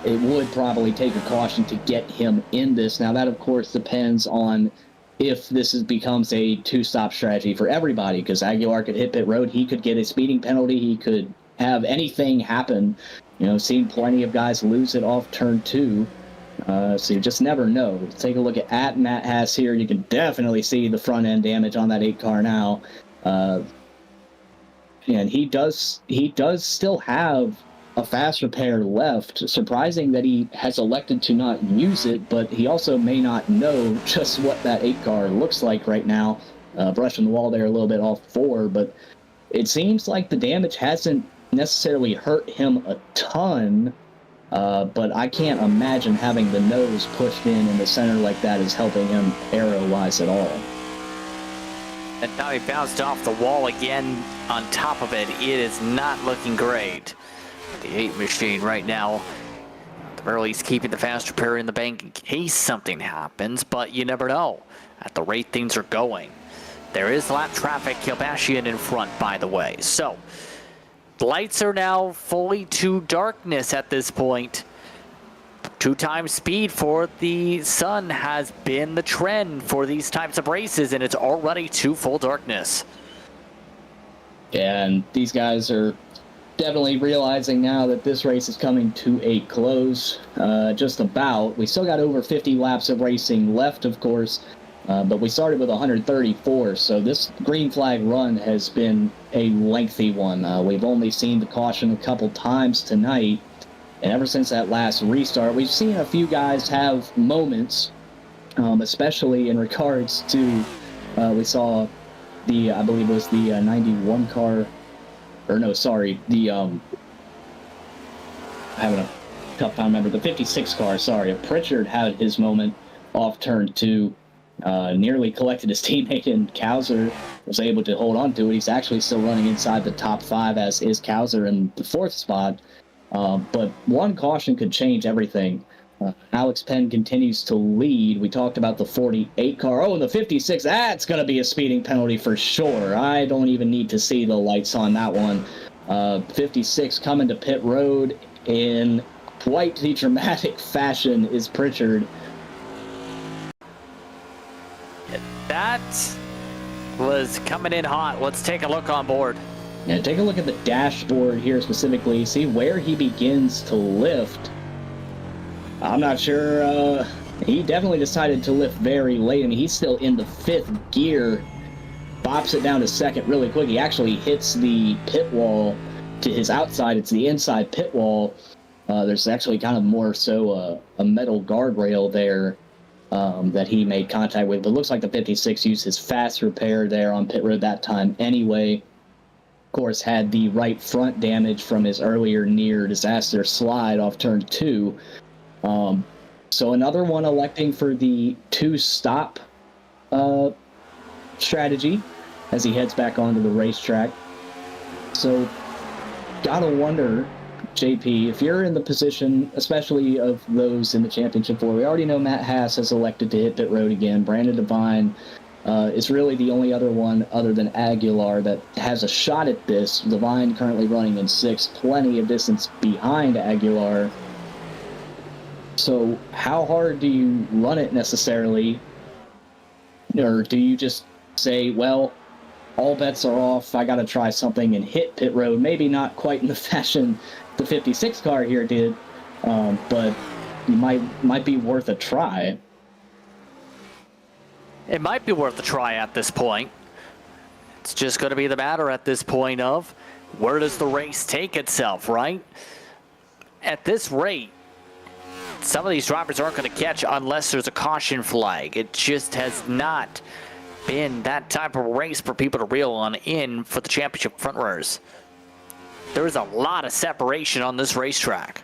it would probably take a caution to get him in this. Now, that, of course, depends on if this becomes a 2-stop strategy for everybody, because Aguilar could hit pit road. He could get a speeding penalty. He could have anything happen. Seen plenty of guys lose it off turn 2. So you just never know. Take a look at Matt Haas here. You can definitely see the front end damage on that 8 car now. And he does still have a fast repair left. Surprising that he has elected to not use it, but he also may not know just what that 8 car looks like right now. Brushing the wall there a little bit off 4, but it seems like the damage hasn't necessarily hurt him a ton. But I can't imagine having the nose pushed in the center like that is helping him aero-wise at all. And now he bounced off the wall again on top of it. It is not looking great. The 8 machine right now, at the very least, keeping the fast repair in the bank in case something happens, but you never know at the rate things are going. There is lap traffic, Kilbashian in front, by the way. So, the lights are now fully to darkness at this point. 2 times speed for the sun has been the trend for these types of races, and it's already to full darkness. And these guys are definitely realizing now that this race is coming to a close, just about. We still got over 50 laps of racing left, of course, but we started with 134, so this green flag run has been a lengthy one. We've only seen the caution a couple times tonight, and ever since that last restart, we've seen a few guys have moments, especially in regards to, we saw the, I believe it was the 91 car, or no, sorry, the, I'm having a tough time remembering, the 56 car, sorry, Pritchard had his moment off turn 2, nearly collected his teammate, and Kowser was able to hold on to it. He's actually still running inside the top 5, as is Kowser in the 4th spot. But one caution could change everything. Alex Penn continues to lead. We talked about the 48 car. Oh, and the 56, that's going to be a speeding penalty for sure. I don't even need to see the lights on that one. 56 coming to pit road in quite the dramatic fashion is Pritchard. That was coming in hot. Let's take a look on board. Yeah, take a look at the dashboard here specifically. See where he begins to lift. I'm not sure. He definitely decided to lift very late. I mean, he's still in the 5th gear. Bops it down to 2nd really quick. He actually hits the pit wall to his outside. It's the inside pit wall. There's actually kind of more so a metal guardrail there that he made contact with. But it looks like the 56 used his fast repair there on pit road that time anyway. Of course, had the right front damage from his earlier near disaster slide off turn 2. So another one electing for the 2-stop strategy as he heads back onto the racetrack. So gotta wonder, JP, if you're in the position, especially of those in the championship 4, we already know Matt Haas has elected to hit pit road again. Brandon Devine is really the only other one other than Aguilar that has a shot at this. Devine currently running in 6th, plenty of distance behind Aguilar. So how hard do you run it necessarily? Or do you just say, well, all bets are off, I got to try something and hit pit road? Maybe not quite in the fashion the 56 car here did, but it might be worth a try. It might be worth a try at this point. It's just going to be the matter at this point of where does the race take itself, right? At this rate, some of these drivers aren't going to catch unless there's a caution flag. It just has not been that type of race for people to reel on in for the championship front runners. There is a lot of separation on this racetrack.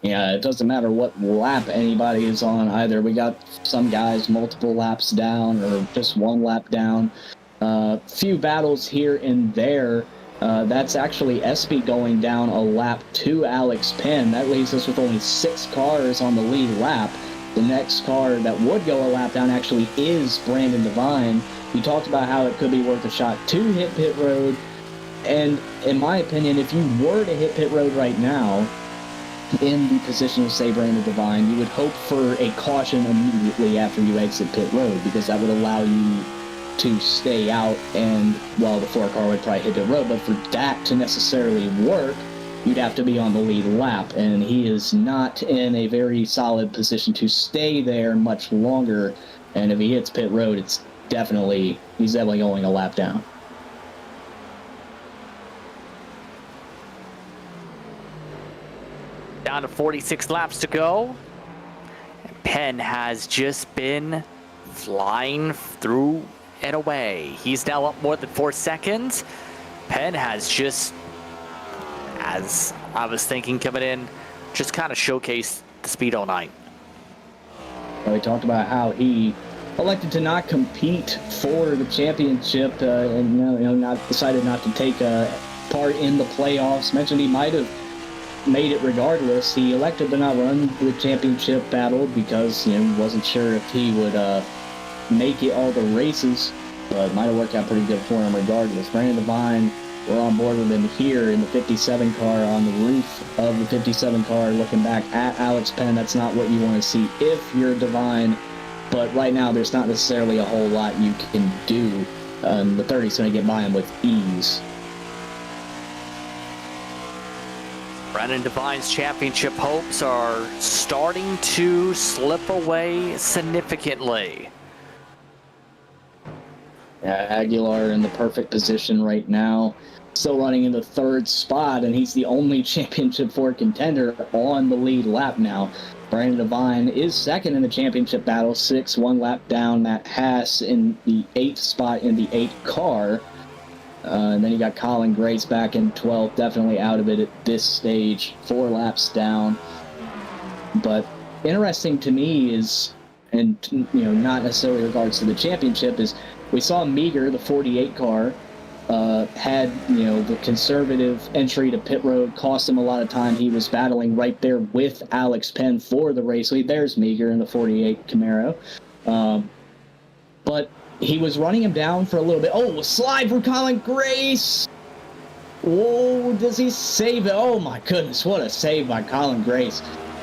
Yeah, it doesn't matter what lap anybody is on either. We got some guys multiple laps down or just 1 lap down. Few battles here and there. That's actually Espy going down a lap to Alex Penn. That leaves us with only 6 cars on the lead lap. The next car that would go a lap down actually is Brandon Devine. We talked about how it could be worth a shot to hit pit road. And in my opinion, if you were to hit pit road right now, in the position of, say, Brandon Devine, you would hope for a caution immediately after you exit pit road, because that would allow you to stay out, and, well, the 4 car would probably hit pit road, but for that to necessarily work, you'd have to be on the lead lap, and he is not in a very solid position to stay there much longer. And if he hits pit road, he's definitely going a lap down. Down to 46 laps to go. Penn has just been flying through and away. He's now up more than 4 seconds. Penn has just, as I was thinking coming in, just kind of showcased the speed all night. We talked about how he elected to not compete for the championship and decided not to take part in the playoffs. Mentioned he might have made it regardless. He elected to not run the championship battle because wasn't sure if he would make it all the races, but it might have worked out pretty good for him regardless. Brandon Devine, we're on board with him here in the 57 car, on the roof of the 57 car, looking back at Alex Penn. That's not what you want to see if you're Devine, but right now there's not necessarily a whole lot you can do. The 30's going to get by him with ease. Brandon Devine's championship hopes are starting to slip away significantly. Yeah, Aguilar in the perfect position right now, still running in the 3rd spot, and he's the only Championship 4 contender on the lead lap now. Brandon Devine is 2nd in the championship battle, 6, 1 lap down. Matt Haas in the 8th spot in the 8 car. And then you got Colin Grace back in 12th, definitely out of it at this stage, 4 laps down. But interesting to me is, and not necessarily in regards to the championship, is we saw Meager, the 48 car, had the conservative entry to pit road, cost him a lot of time. He was battling right there with Alex Penn for the race lead. There's Meager in the 48 Camaro. But he was running him down for a little bit. Oh, a slide from Colin Grace. Whoa, does he save it? Oh my goodness, what a save by Colin Grace.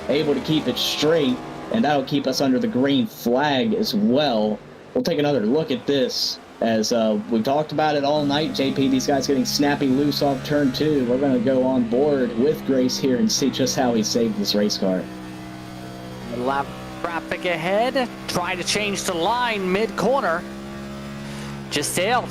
Able to keep it straight, and that'll keep us under the green flag as well. We'll take another look at this. As we talked about it all night, JP, these guys getting snappy loose off turn 2. We're going to go on board with Grace here and see just how he saved this race car. Lap traffic ahead, trying to change the line mid-corner. Just sailed.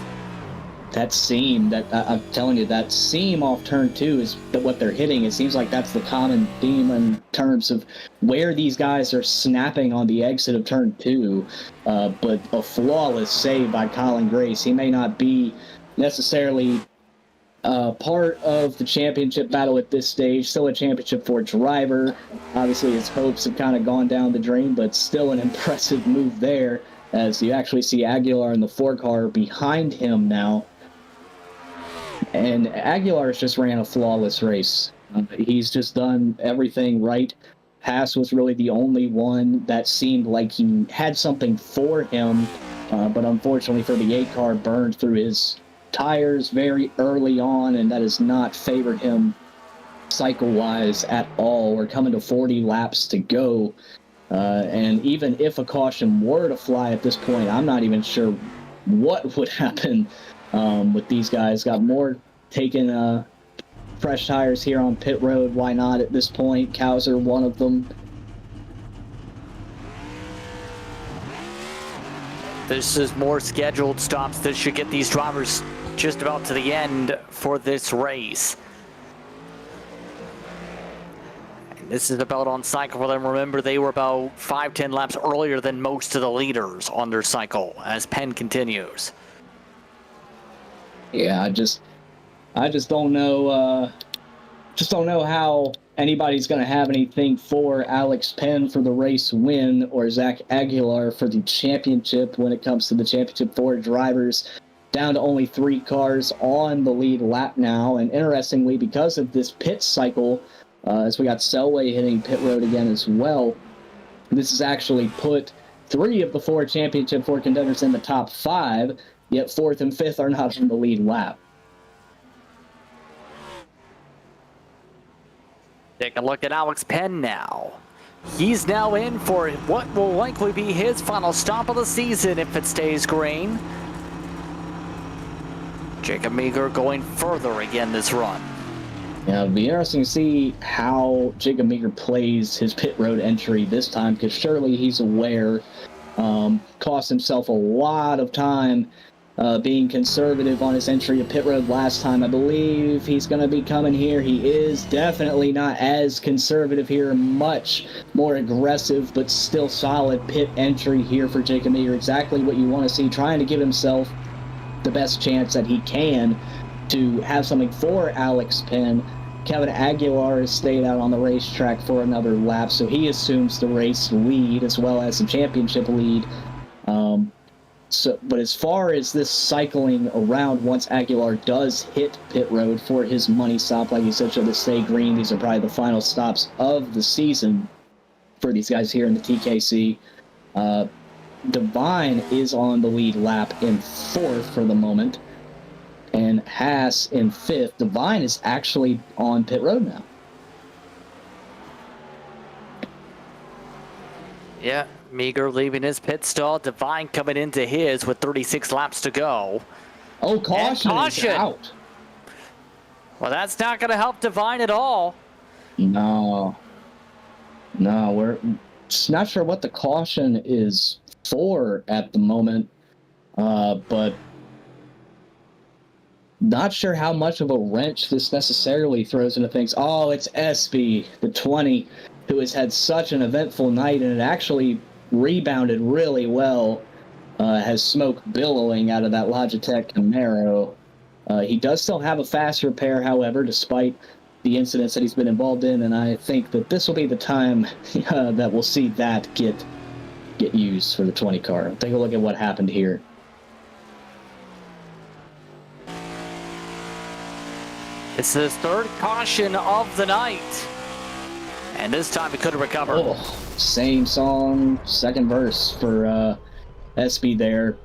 That seam, I'm telling you, that seam off turn 2 is what they're hitting. It seems like that's the common theme in terms of where these guys are snapping on the exit of turn 2. But a flawless save by Colin Grace. He may not be necessarily part of the championship battle at this stage. Still a championship 4 driver. Obviously, his hopes have kind of gone down the drain, but still an impressive move there, as you actually see Aguilar in the 4 car behind him now. And Aguilar just ran a flawless race. He's just done everything right. Haas was really the only one that seemed like he had something for him, but unfortunately for the 8 car, burned through his tires very early on, and that has not favored him cycle-wise at all. We're coming to 40 laps to go, and even if a caution were to fly at this point, I'm not even sure what would happen with these guys. Got more taking fresh tires here on pit road. Why not at this point? Kowser, one of them. This is more scheduled stops that should get these drivers just about to the end for this race. And this is about on cycle for them. Remember, they were about 5-10 laps earlier than most of the leaders on their cycle as Penn continues. Yeah, I just don't know. Just don't know how anybody's going to have anything for Alex Penn for the race win or Zach Aguilar for the championship when it comes to the championship 4 drivers. Down to only 3 cars on the lead lap now. And interestingly, because of this pit cycle, as we got Selway hitting pit road again as well, this has actually put 3 of the 4 championship 4 contenders in the top 5, yet 4th and 5th are not on the lead lap. Take a look at Alex Penn now. He's now in for what will likely be his final stop of the season if it stays green. Jacob Meager going further again this run. Yeah, it'll be interesting to see how Jacob Meager plays his pit road entry this time, because surely he's aware. Cost himself a lot of time being conservative on his entry to pit road last time. I believe he's going to be coming here. He is definitely not as conservative here, much more aggressive, but still solid pit entry here for Jacob Meager. Exactly what you want to see, trying to give himself the best chance that he can to have something for Alex Penn. Kevin Aguilar has stayed out on the racetrack for another lap, so he assumes the race lead as well as the championship lead. But as far as this cycling around, once Aguilar does hit pit road for his money stop, like you said, should have stay green. These are probably the final stops of the season for these guys here in the TKC. Divine is on the lead lap in 4th for the moment, and Haas in 5th. Divine is actually on pit road now. Yeah, Meager leaving his pit stall. Divine coming into his with 36 laps to go. Oh, caution! Caution! Is out. Well, that's not going to help Divine at all. No, we're not sure what the caution is for at the moment, but not sure how much of a wrench this necessarily throws into things. Oh, it's SB, the 20, who has had such an eventful night, and it actually rebounded really well. Has smoke billowing out of that Logitech Camaro. He does still have a fast repair, however, despite the incidents that he's been involved in, and I think that this will be the time that we'll see that get used for the 20 car. Take a look at what happened here. It's his 3rd caution of the night. And this time he couldn't recover. Oh, same song, 2nd verse for SB there.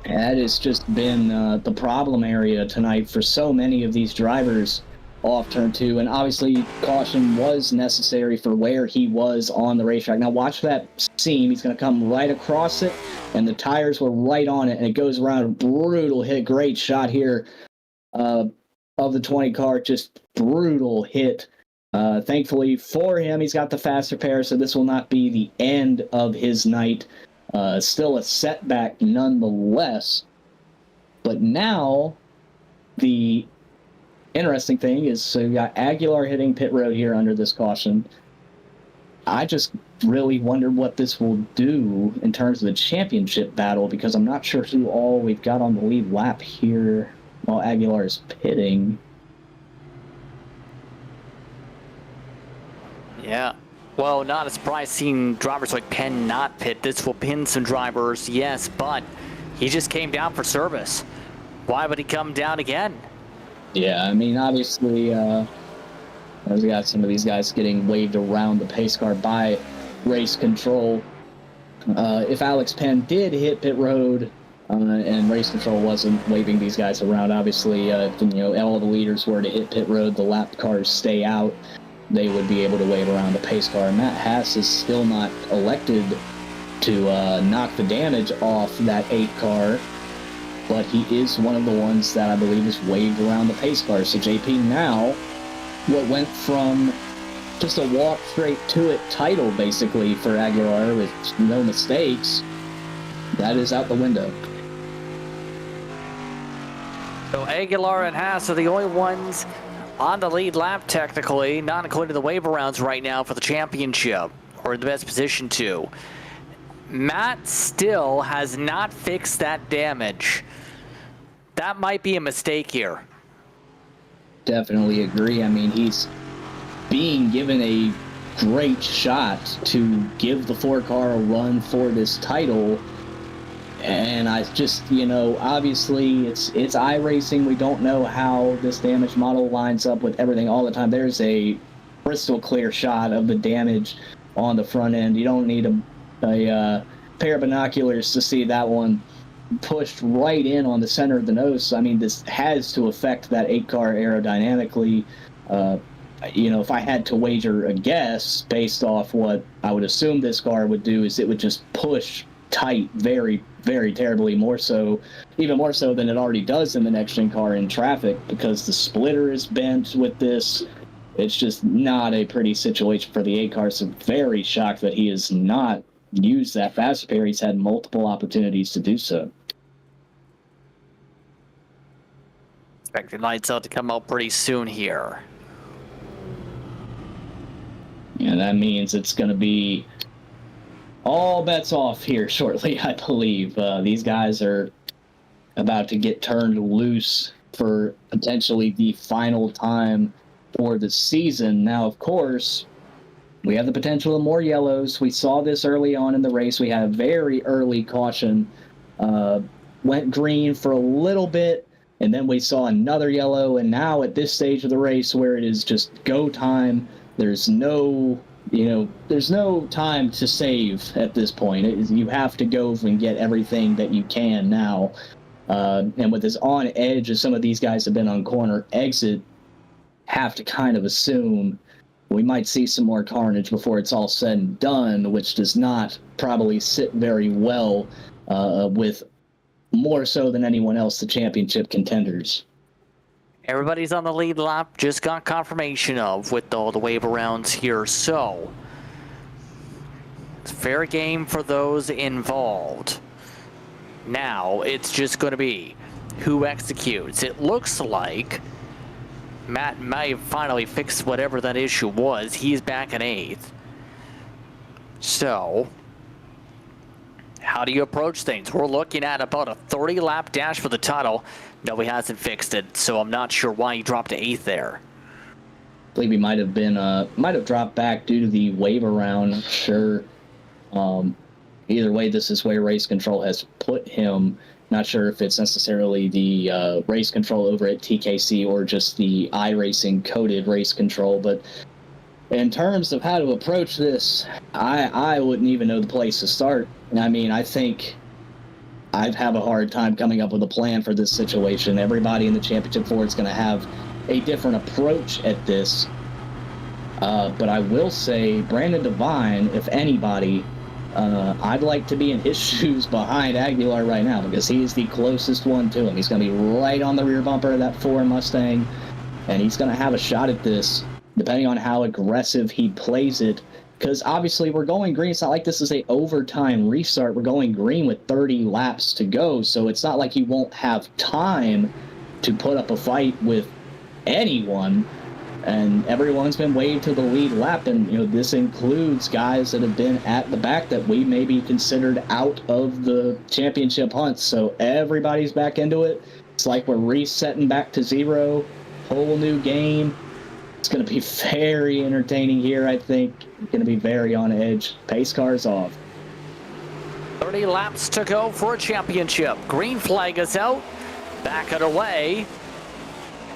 That has just been the problem area tonight for so many of these drivers off turn 2. And obviously, caution was necessary for where he was on the racetrack. Now watch that seam. He's going to come right across it, and the tires were right on it, and it goes around a brutal hit. Great shot here of the 20 car, just brutal hit. Thankfully for him, he's got the fast repair, so this will not be the end of his night. Still a setback nonetheless. But now, the interesting thing is, so you got Aguilar hitting pit road here under this caution. I just really wonder what this will do in terms of the championship battle, because I'm not sure who all we've got on the lead lap here while Aguilar is pitting. Yeah. Well, not a surprise seeing drivers like Penn not pit. This will pin some drivers, yes, but he just came down for service. Why would he come down again? Yeah, I mean, obviously, we got some of these guys getting waved around the pace car by race control. If Alex Penn did hit pit road and race control wasn't waving these guys around, obviously, if, all the leaders were to hit pit road, the lap cars stay out, they would be able to wave around the pace car. Matt Haas is still not elected to knock the damage off that 8 car, but he is one of the ones that I believe is waved around the pace car. So JP, now what went from just a walk straight to it title basically for Aguilar with no mistakes, that is out the window. So Aguilar and Haas are the only ones on the lead lap technically, not including the wave arounds right now for the championship, or in the best position to. Matt still has not fixed that damage. That might be a mistake here. Definitely agree. I mean, he's being given a great shot to give the 4 car a run for this title. And I just, obviously it's iRacing. We don't know how this damage model lines up with everything all the time. There's a crystal clear shot of the damage on the front end. You don't need a pair of binoculars to see that one pushed right in on the center of the nose. So, I mean, this has to affect that 8 car aerodynamically. If I had to wager a guess based off what I would assume this car would do, is it would just push tight very, very terribly, even more so than it already does in the next-gen car in traffic, because the splitter is bent with this. It's just not a pretty situation for the 8 car, so very shocked that he has not used that fast repair. He's had multiple opportunities to do so. Expecting lights out to come out pretty soon here. And that means it's going to be all bets off here shortly, I believe. These guys are about to get turned loose for potentially the final time for the season. Now, of course, we have the potential of more yellows. We saw this early on in the race. We had a very early caution. Went green for a little bit, and then we saw another yellow. And now at this stage of the race where it is just go time, there's no time to save at this point. You have to go and get everything that you can now. And with this on edge, as some of these guys have been on corner exit, have to kind of assume we might see some more carnage before it's all said and done, which does not probably sit very well with more so than anyone else the championship contenders. Everybody's on the lead lap, just got confirmation of with all the wave arounds here, so it's fair game for those involved. Now it's just going to be who executes. It looks like Matt may have finally fixed whatever that issue was. He's back in 8th. So how do you approach things? We're looking at about a 30-lap dash for the title. No, he hasn't fixed it, so I'm not sure why he dropped to 8th there. I believe he might have dropped back due to the wave around. Not sure. Either way, this is where race control has put him. Not sure if it's necessarily the race control over at TKC or just the iRacing coded race control, but in terms of how to approach this, I wouldn't even know the place to start. I mean, I think I'd have a hard time coming up with a plan for this situation. Everybody in the Championship 4 is going to have a different approach at this. But I will say, Brandon Devine, if anybody, I'd like to be in his shoes behind Aguilar right now, because he is the closest one to him. He's going to be right on the rear bumper of that Ford Mustang, and he's going to have a shot at this, depending on how aggressive he plays it. Because obviously we're going green. It's not like this is a overtime restart. We're going green with 30 laps to go, so it's not like he won't have time to put up a fight with anyone. And everyone's been waved to the lead lap, and this includes guys that have been at the back that we may be considered out of the championship hunt. So everybody's back into it. It's like we're resetting back to zero, whole new game. It's going to be very entertaining here, I think. Going to be very on edge. Pace cars off. 30 laps to go for a championship. Green flag is out. Back it away.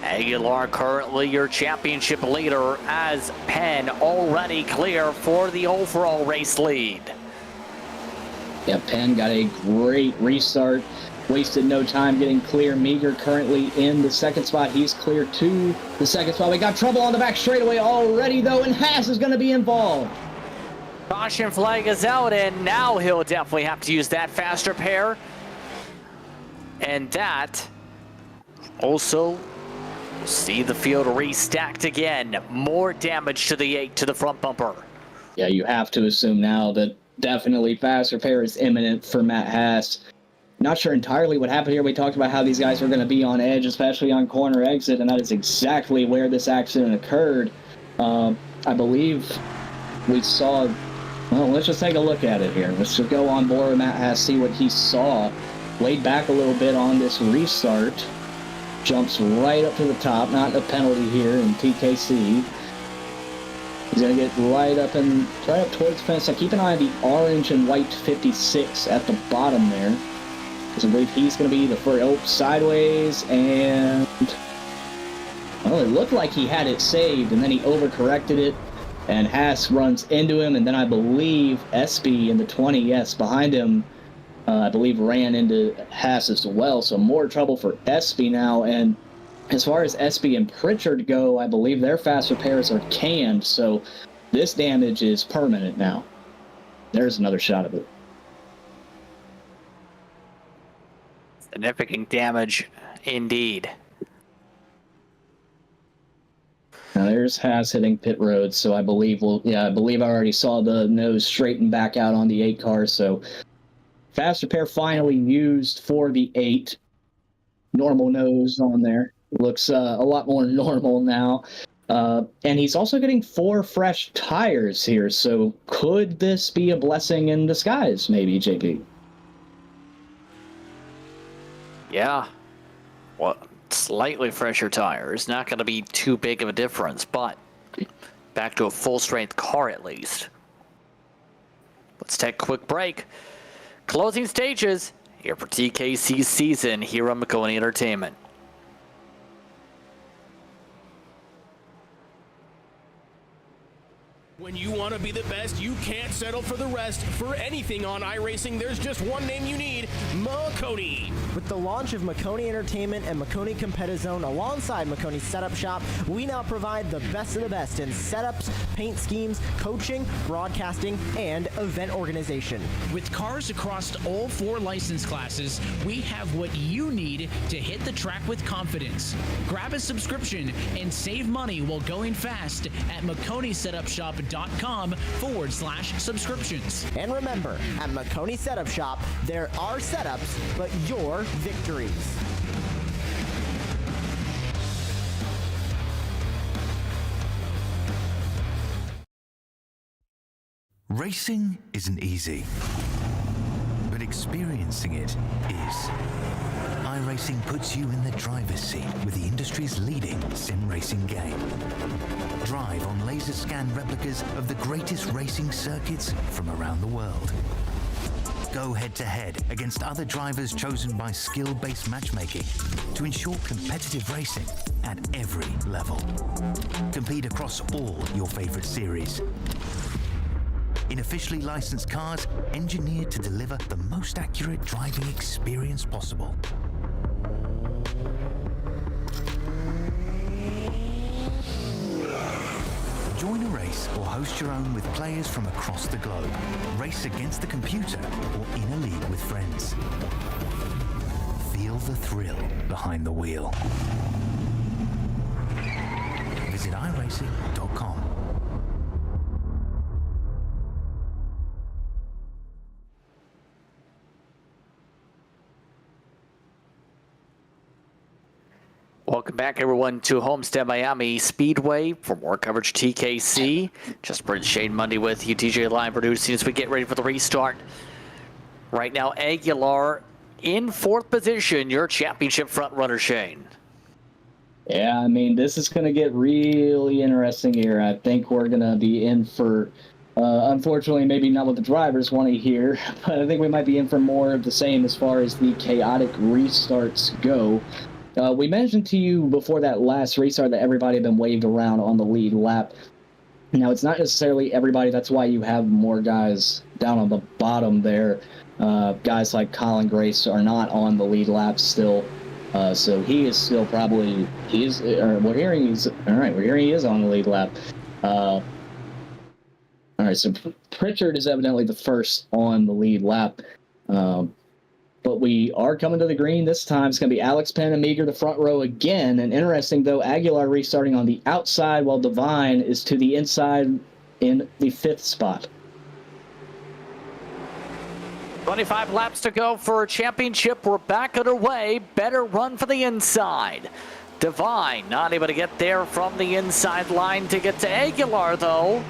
Aguilar currently your championship leader, as Penn already clear for the overall race lead. Yeah, Penn got a great restart. Wasted no time getting clear. Meager currently in the second spot. He's clear to the second spot. We got trouble on the back straightaway already, though, and Haas is going to be involved. Caution flag is out, and now he'll definitely have to use that fast repair. And that also see the field restacked again. More damage to the 8 to the front bumper. Yeah, you have to assume now that definitely fast repair is imminent for Matt Haas. Not sure entirely what happened here. We talked about how these guys were going to be on edge, especially on corner exit, and that is exactly where this accident occurred. I believe we saw... Well, let's just take a look at it here. Let's just go on board with Matt Haas, see what he saw. Laid back a little bit on this restart. Jumps right up to the top. Not a penalty here in TKC. He's going to get right up towards the fence. Now keep an eye on the orange and white 56 at the bottom there. Because I believe he's going to be the first. Sideways, and well, it looked like he had it saved, and then he overcorrected it, and Haas runs into him, and then I believe Espy in the 20, yes, behind him, I believe ran into Haas as well, so more trouble for Espy now. And as far as Espy and Pritchard go, I believe their fast repairs are canned, so this damage is permanent now. There's another shot of it. Significant damage indeed. Now there's Haas hitting pit road, so I believe I already saw the nose straighten back out on the 8 car, so fast repair finally used for the 8. Normal nose on there. Looks a lot more normal now. And he's also getting 4 fresh tires here, so could this be a blessing in disguise, maybe, JP? Yeah. Well, slightly fresher tires. Not going to be too big of a difference, but back to a full-strength car at least. Let's take a quick break. Closing stages here for TKC's season here on Maconi Entertainment. When you want to be the best, you can't settle for the rest. For anything on iRacing, there's just one name you need, Maconi. With the launch of Maconi Entertainment and Maconi Competizone alongside Maconi Setup Shop, we now provide the best of the best in setups, paint schemes, coaching, broadcasting, and event organization. With cars across all 4 license classes, we have what you need to hit the track with confidence. Grab a subscription and save money while going fast at MaconiSetupShop.com/subscriptions. And remember, at Maconi Setup Shop, there are setups, but your victories. Racing isn't easy, but experiencing it is. iRacing puts you in the driver's seat with the industry's leading sim racing game. Drive on laser scan replicas of the greatest racing circuits from around the world. Go head-to-head against other drivers chosen by skill-based matchmaking to ensure competitive racing at every level. Compete across all your favorite series. In officially licensed cars, engineered to deliver the most accurate driving experience possible. Join a race or host your own with players from across the globe. Race against the computer or in a league with friends. Feel the thrill behind the wheel. Visit iRacing.com. Welcome back, everyone, to Homestead Miami Speedway. For more coverage, TKC. Just Prince Shane Mundy with you, DJ Live producing as we get ready for the restart. Right now, Aguilar in 4th position, your championship front runner, Shane. Yeah, I mean, this is going to get really interesting here. I think we're going to be in for, unfortunately, maybe not what the drivers want to hear, but I think we might be in for more of the same as far as the chaotic restarts go. We mentioned to you before that last restart that everybody had been waved around on the lead lap. Now, it's not necessarily everybody. That's why you have more guys down on the bottom there. Guys like Colin Grace are not on the lead lap still. So he is still probably, we're hearing he is on the lead lap. All right, so Pritchard is evidently the first on the lead lap. But we are coming to the green this time. It's going to be Alex Penn and Meager the front row again. And interesting, though, Aguilar restarting on the outside while Devine is to the inside in the 5th spot. 25 laps to go for a championship. We're back underway. Better run for the inside. Devine not able to get there from the inside line to get to Aguilar, though.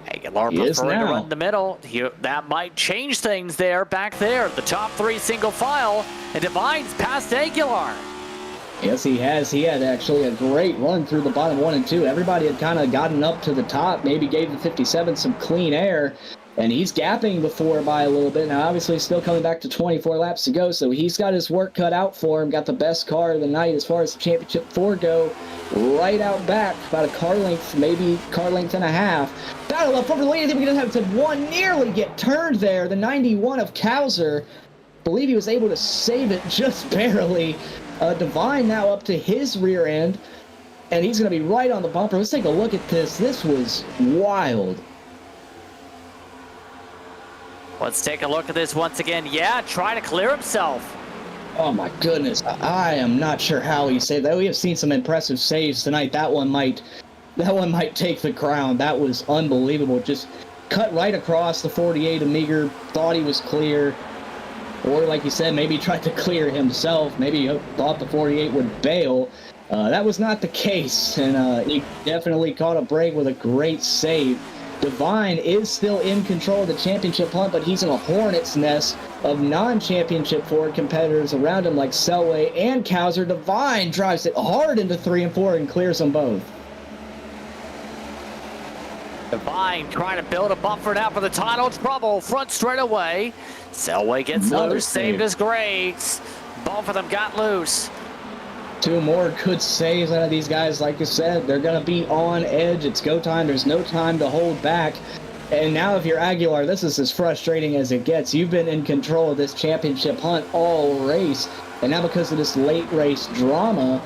Aguilar preferring to run the middle. That might change things there, back there. The top 3 single file, and Devine's past Aguilar. Yes, he has. He had actually a great run through the bottom 1 and 2. Everybody had kind of gotten up to the top, maybe gave the 57 some clean air, and he's gapping the 4 by a little bit. Now, obviously, still coming back to 24 laps to go, so he's got his work cut out for him. Got the best car of the night as far as the Championship 4 go. Right out back, about a car length, maybe car length and a half. Battle up over the lead. I think we're going to have to one nearly get turned there. The 91 of Kauser. I believe he was able to save it just barely. Devine now up to his rear end, and he's going to be right on the bumper. Let's take a look at this. This was wild. Let's take a look at this once again. Yeah, try to clear himself. Oh my goodness, I am not sure how he saved that. We have seen some impressive saves tonight. That one might take the crown. That was unbelievable. Just cut right across the 48 of Meager, thought he was clear. Or like you said, maybe he tried to clear himself. Maybe he thought the 48 would bail. That was not the case, and he definitely caught a break with a great save. Divine is still in control of the championship hunt, but he's in a hornet's nest of non-championship Ford competitors around him like Selway and Cowser. Divine drives it hard into 3 and 4 and clears them both. Divine trying to build a buffer now for the title. Trouble front straight away. Selway gets Another loose, saved his grades. Both of them got loose. 2 more good saves out of these guys. Like you said, they're going to be on edge. It's go time. There's no time to hold back. And now if you're Aguilar, this is as frustrating as it gets. You've been in control of this championship hunt all race. And now because of this late race drama,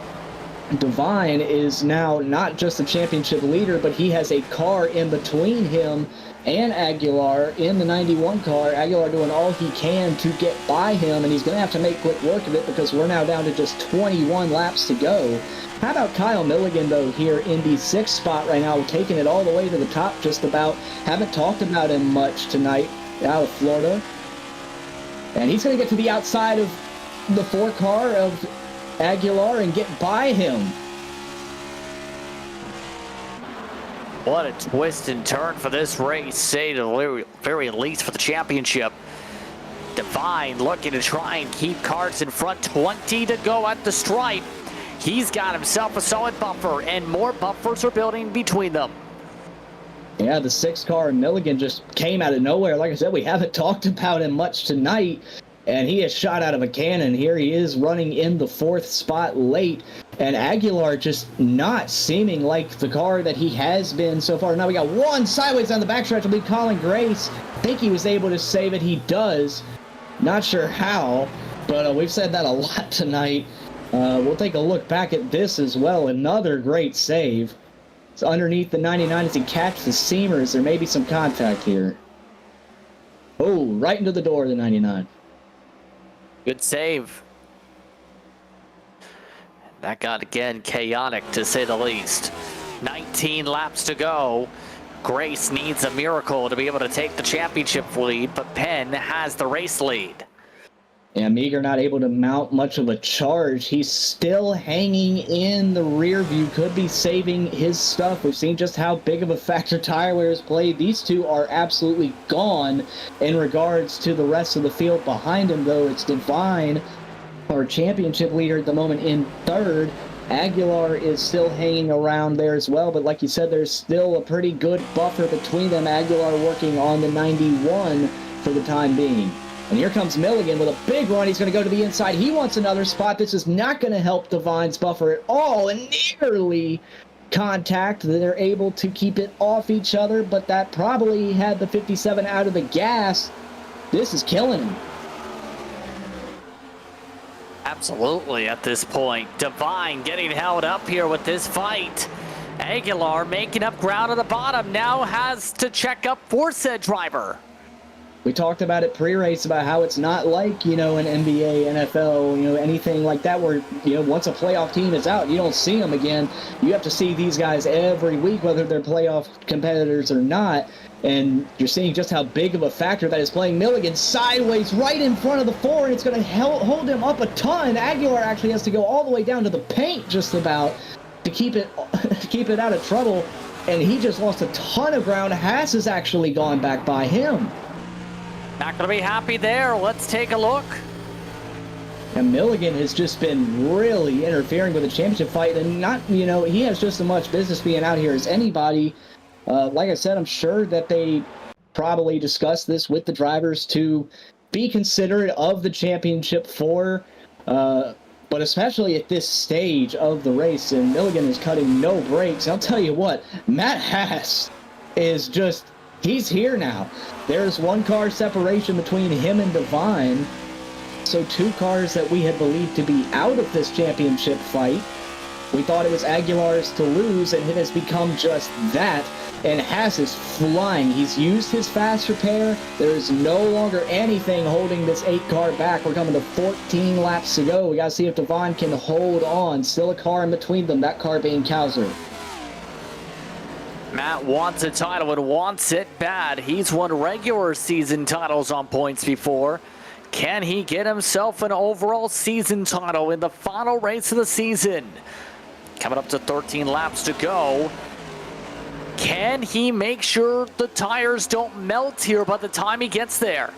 Divine is now not just the championship leader, but he has a car in between him and Aguilar in the 91 car. Aguilar doing all he can to get by him, and he's going to have to make quick work of it because we're now down to just 21 laps to go. How about Kyle Milligan, though, here in the 6th spot right now, taking it all the way to the top just about. Haven't talked about him much tonight out of Florida. And he's going to get to the outside of the 4 car of Aguilar and get by him. What a twist and turn for this race, say to the very least for the championship. Divine looking to try and keep Karts in front. 20 to go at the stripe. He's got himself a solid buffer, and more buffers are building between them. Yeah, the 6 car Milligan just came out of nowhere. Like I said, we haven't talked about him much tonight, and he is shot out of a cannon. Here he is running in the 4th spot late, and Aguilar just not seeming like the car that he has been so far. Now we got one sideways on the backstretch. Will be Colin Grace. I think he was able to save it. He does. Not sure how, but we've said that a lot tonight. We'll take a look back at this as well. Another great save. It's underneath the 99 as he catches the seamers. There may be some contact here. Oh, right into the door of the 99. Good save. That got, again, chaotic, to say the least. 19 laps to go. Grace needs a miracle to be able to take the championship lead, but Penn has the race lead. Yeah, Meager not able to mount much of a charge. He's still hanging in the rear view. Could be saving his stuff. We've seen just how big of a factor tire wear has played. These two are absolutely gone in regards to the rest of the field behind him, though. It's Divine, our championship leader at the moment, in 3rd. Aguilar is still hanging around there as well, but like you said, there's still a pretty good buffer between them. Aguilar working on the 91 for the time being. And here comes Milligan with a big run. He's going to go to the inside. He wants another spot. This is not going to help Divine's buffer at all. And nearly contact. They're able to keep it off each other, but that probably had the 57 out of the gas. This is killing him. Absolutely at this point. Divine getting held up here with this fight. Aguilar making up ground at the bottom. Now has to check up for said driver. We talked about it pre-race about how it's not like, an NBA, NFL, anything like that where, once a playoff team is out, you don't see them again. You have to see these guys every week, whether they're playoff competitors or not. And you're seeing just how big of a factor that is playing. Milligan sideways right in front of the 4, and it's going to hold him up a ton. Aguilar actually has to go all the way down to the paint just about to keep it out of trouble. And he just lost a ton of ground. Haas has actually gone back by him. Not going to be happy there. Let's take a look. And Milligan has just been really interfering with the championship fight, and not, he has just as much business being out here as anybody. Like I said, I'm sure that they probably discussed this with the drivers to be considerate of the championship 4, but especially at this stage of the race, and Milligan is cutting no brakes. I'll tell you what, Matt Haas is just, he's here now. There's 1 car separation between him and Divine. So 2 cars that we had believed to be out of this championship fight. We thought it was Aguilar's to lose, and it has become just that. And Haas is flying. He's used his fast repair. There is no longer anything holding this 8 car back. We're coming to 14 laps to go. We got to see if Devine can hold on. Still a car in between them, that car being Kowser. Matt wants a title and wants it bad. He's won regular season titles on points before. Can he get himself an overall season title in the final race of the season? Coming up to 13 laps to go. Can he make sure the tires don't melt here by the time he gets there?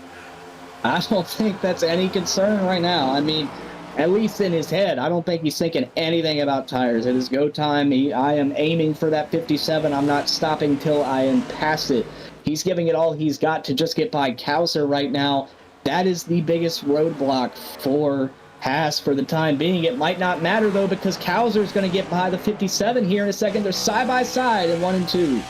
I don't think that's any concern right now. I mean, at least in his head, I don't think he's thinking anything about tires. It is go time. I am aiming for that 57. I'm not stopping till I am past it. He's giving it all he's got to just get by Kowser right now. That is the biggest roadblock for Haas for the time being. It might not matter, though, because Kowser is going to get by the 57 here in a second. They're side by side in 1 and 2.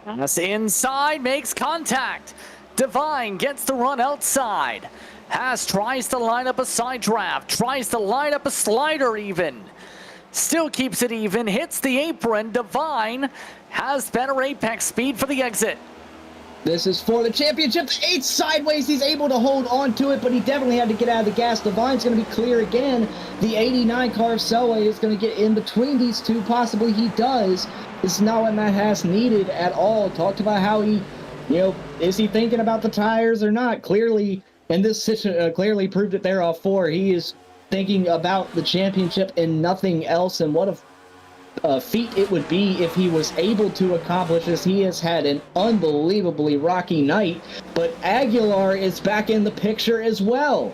Haas inside, makes contact. Devine gets the run outside. Haas tries to line up a side draft, tries to line up a slider even. Still keeps it even, hits the apron. Devine has better apex speed for the exit. This is for the championship. 8 sideways. He's able to hold on to it, but he definitely had to get out of the gas. Devine's going to be clear again. The 89 car of Selway is going to get in between these two. Possibly he does. This is not what Matt Haas needed at all. Talked about how he, is he thinking about the tires or not? Clearly, and this clearly proved it there off 4. He is thinking about the championship and nothing else. And what a feat it would be if he was able to accomplish this. He has had an unbelievably rocky night, but Aguilar is back in the picture as well.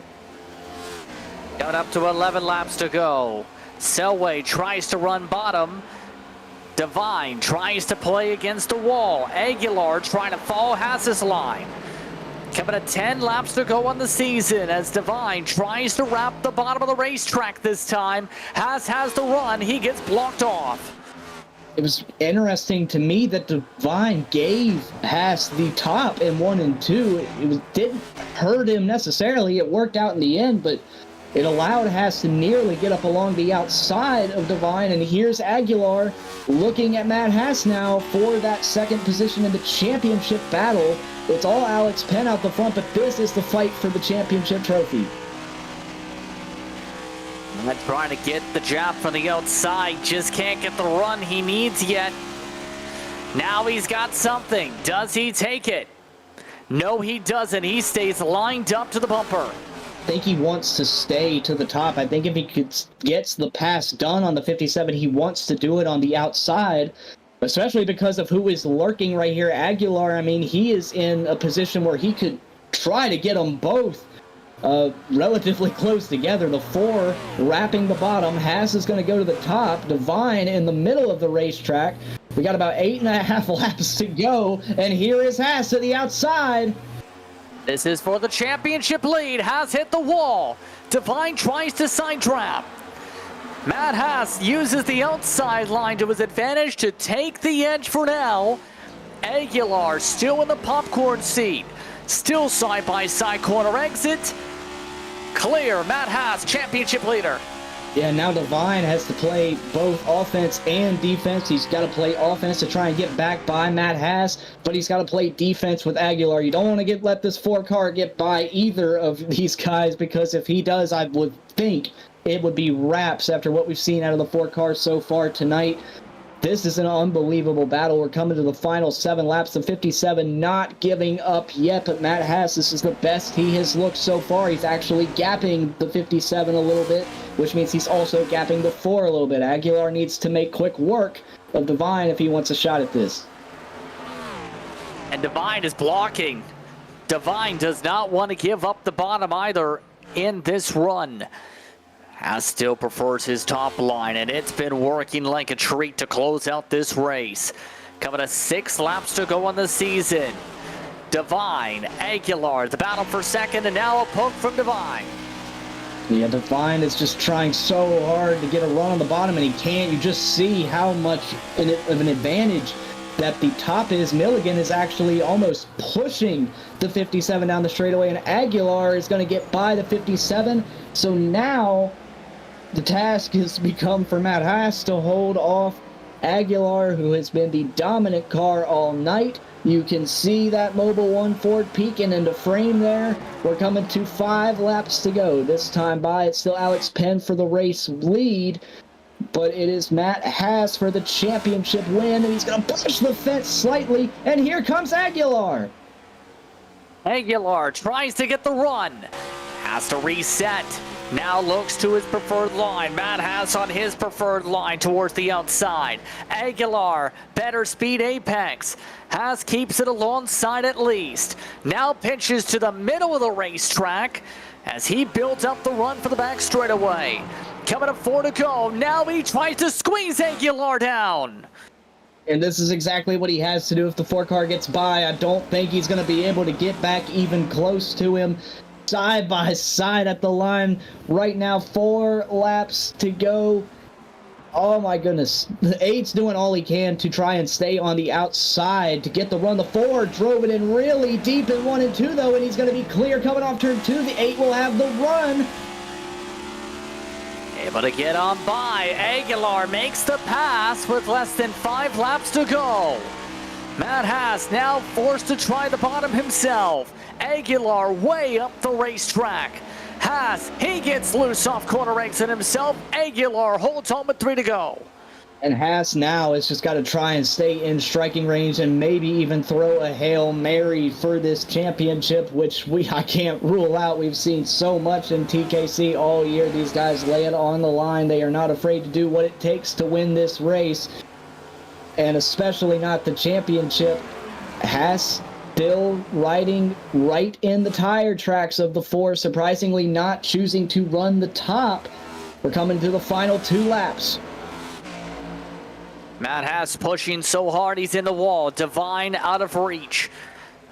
Got up to 11 laps to go. Selway tries to run bottom. Devine tries to play against the wall. Aguilar trying to follow Haas's line. Coming to 10 laps to go on the season as Devine tries to wrap the bottom of the racetrack this time. Haas has the run. He gets blocked off. It was interesting to me that Devine gave Haas the top in 1 and 2. It didn't hurt him necessarily. It worked out in the end, but it allowed Haas to nearly get up along the outside of Devine. And here's Aguilar looking at Matt Haas now for that second position in the championship battle. It's all Alex Penn out the front, but this is the fight for the championship trophy. And trying to get the jab from the outside, just can't get the run he needs yet. Now he's got something. Does he take it? No, he doesn't. He stays lined up to the bumper. I think he wants to stay to the top. I think if he gets the pass done on the 57, he wants to do it on the outside, especially because of who is lurking right here. Aguilar, I mean, he is in a position where he could try to get them both relatively close together. The 4 wrapping the bottom. Haas is going to go to the top. Devine in the middle of the racetrack. We got about 8.5 laps to go, and here is Haas to the outside. This is for the championship lead. Haas hit the wall. Devine tries to side trap. Matt Haas uses the outside line to his advantage to take the edge for now. Aguilar still in the popcorn seat. Still side-by-side corner exit. Clear. Matt Haas, championship leader. Yeah, now Devine has to play both offense and defense. He's got to play offense to try and get back by Matt Haas, but he's got to play defense with Aguilar. You don't want to let this 4 car get by either of these guys, because if he does, I would think it would be wraps after what we've seen out of the 4 cars so far tonight. This is an unbelievable battle. We're coming to the final 7 laps. The 57 not giving up yet, but Matt Haas, this is the best he has looked so far. He's actually gapping the 57 a little bit, which means he's also gapping the 4 a little bit. Aguilar needs to make quick work of Devine if he wants a shot at this. And Devine is blocking. Devine does not want to give up the bottom either in this run. Haas still prefers his top line, and it's been working like a treat to close out this race. Coming to 6 laps to go on the season. Devine, Aguilar, the battle for second, and now a poke from Devine. Yeah, Devine is just trying so hard to get a run on the bottom, and he can't. You just see how much of an advantage that the top is. Milligan is actually almost pushing the 57 down the straightaway, and Aguilar is going to get by the 57. So now the task has become for Matt Haas to hold off Aguilar, who has been the dominant car all night. You can see that Mobil 1 Ford peeking into frame there. We're coming to 5 laps to go. This time by, it's still Alex Penn for the race lead, but it is Matt Haas for the championship win, and he's going to push the fence slightly, and here comes Aguilar. Aguilar tries to get the run. Has to reset. Now looks to his preferred line. Matt Haas on his preferred line towards the outside. Aguilar, better speed apex. Haas keeps it alongside at least. Now pinches to the middle of the racetrack as he builds up the run for the back straightaway. Coming up 4 to go. Now he tries to squeeze Aguilar down. And this is exactly what he has to do if the 4 car gets by. I don't think he's going to be able to get back even close to him. Side by side at the line right now. 4 laps to go. Oh my goodness. The 8's doing all he can to try and stay on the outside to get the run. The 4 drove it in really deep in 1 and 2 though, and he's going to be clear coming off turn 2. The 8 will have the run. Able to get on by. Aguilar makes the pass with less than 5 laps to go. Matt Haas now forced to try the bottom himself. Aguilar way up the racetrack. Haas, he gets loose off corner exit himself. Aguilar holds on with 3 to go. And Haas now has just got to try and stay in striking range and maybe even throw a Hail Mary for this championship, which I can't rule out. We've seen so much in TKC all year. These guys lay it on the line. They are not afraid to do what it takes to win this race, and especially not the championship. Haas still riding right in the tire tracks of the 4, surprisingly not choosing to run the top. We're coming to the final 2 laps. Matt Haas pushing so hard he's in the wall. Divine out of reach.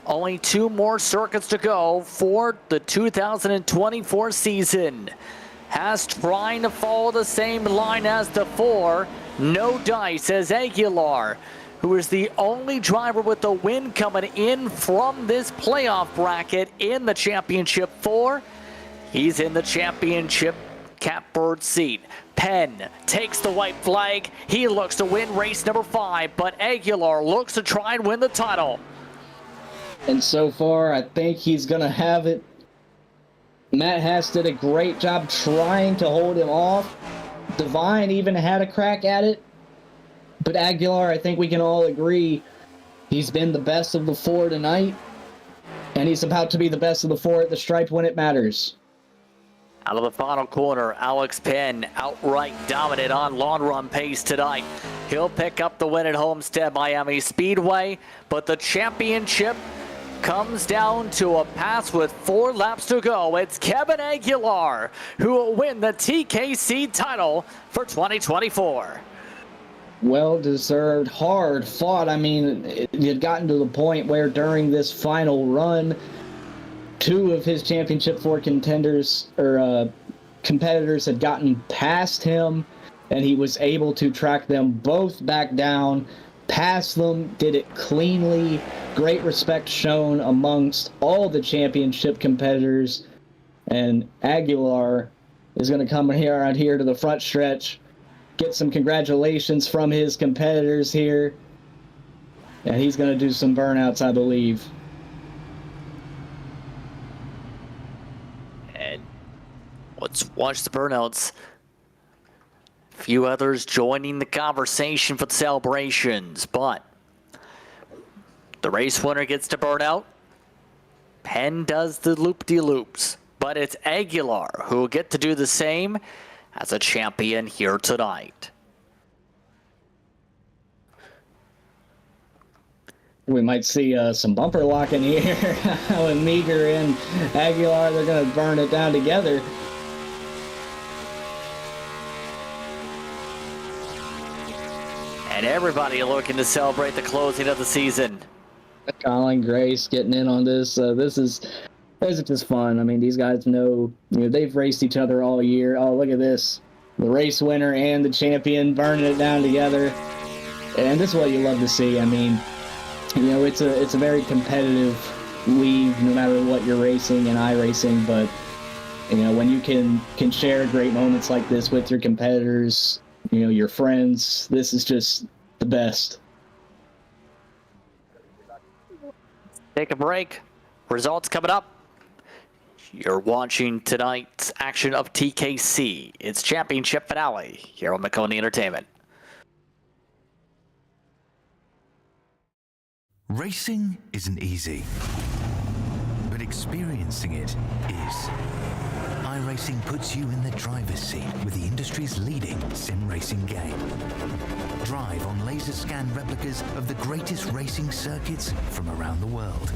Only 2 more circuits to go for the 2024 season. Haas trying to follow the same line as the 4. No dice as Aguilar, who is the only driver with the win coming in from this playoff bracket in the championship 4. He's in the championship catbird seat. Penn takes the white flag. He looks to win race number 5, but Aguilar looks to try and win the title. And so far, I think he's going to have it. Matt Haas did a great job trying to hold him off. Divine even had a crack at it. But Aguilar, I think we can all agree, he's been the best of the 4 tonight. And he's about to be the best of the 4 at the stripe when it matters. Out of the final corner, Alex Penn outright dominant on long run pace tonight. He'll pick up the win at Homestead Miami Speedway, but the championship comes down to a pass with 4 laps to go. It's Kevin Aguilar who will win the TKC title for 2024. Well-deserved, hard fought. I mean, it had gotten to the point where during this final run, 2 of his championship 4 contenders or competitors had gotten past him, and he was able to track them both back down, pass them, did it cleanly. Great respect shown amongst all the championship competitors, and Aguilar is going to come around here to the front stretch, get some congratulations from his competitors here, and he's going to do some burnouts, I believe. Let's watch the burnouts. A few others joining the conversation for the celebrations, but the race winner gets to burn out. Penn does the loop-de-loops, but it's Aguilar who will get to do the same as a champion here tonight. We might see some bumper locking here. With Meager and Aguilar, they're going to burn it down together. And everybody looking to celebrate the closing of the season. Colin Grace getting in on this. This is just fun. I mean, these guys know, they've raced each other all year. Oh, look at this. The race winner and the champion burning it down together. And this is what you love to see. I mean, it's a very competitive league, no matter what you're racing and iRacing, but when you can share great moments like this with your competitors, your friends, this is just the best. Take a break. Results coming up. You're watching tonight's action of TKC. It's championship finale here on Maconi Entertainment. Racing isn't easy, but experiencing it is. iRacing puts you in the driver's seat with the industry's leading sim racing game. Drive on laser scan replicas of the greatest racing circuits from around the world.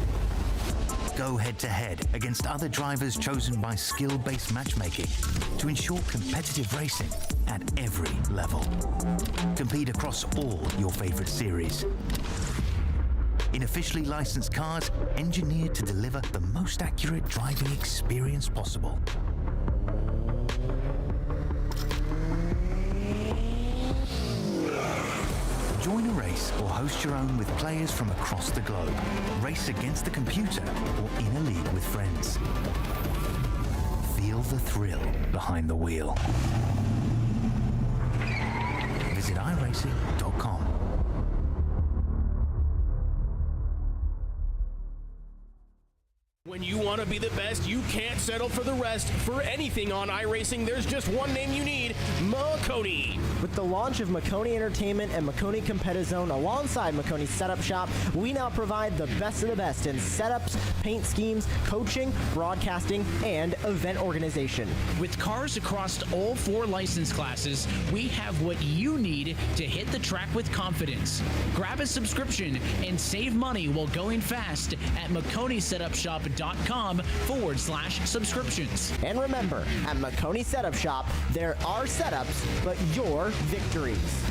Go head-to-head against other drivers chosen by skill-based matchmaking to ensure competitive racing at every level. Compete across all your favorite series. In officially licensed cars, engineered to deliver the most accurate driving experience possible. Join a race or host your own with players from across the globe. Race against the computer or in a league with friends. Feel the thrill behind the wheel. Visit iRacing.com. When you want to be the best, you can't settle for the rest. For anything on iRacing, there's just one name you need, Maconi. With the launch of Maconi Entertainment and Maconi Competizone alongside Maconi Setup Shop, we now provide the best of the best in setups, paint schemes, coaching, broadcasting, and event organization. With cars across all 4 license classes, we have what you need to hit the track with confidence. Grab a subscription and save money while going fast at MaconiSetupShop.com/subscriptions. And remember, at Maconi Setup Shop, there are setups, but your victories.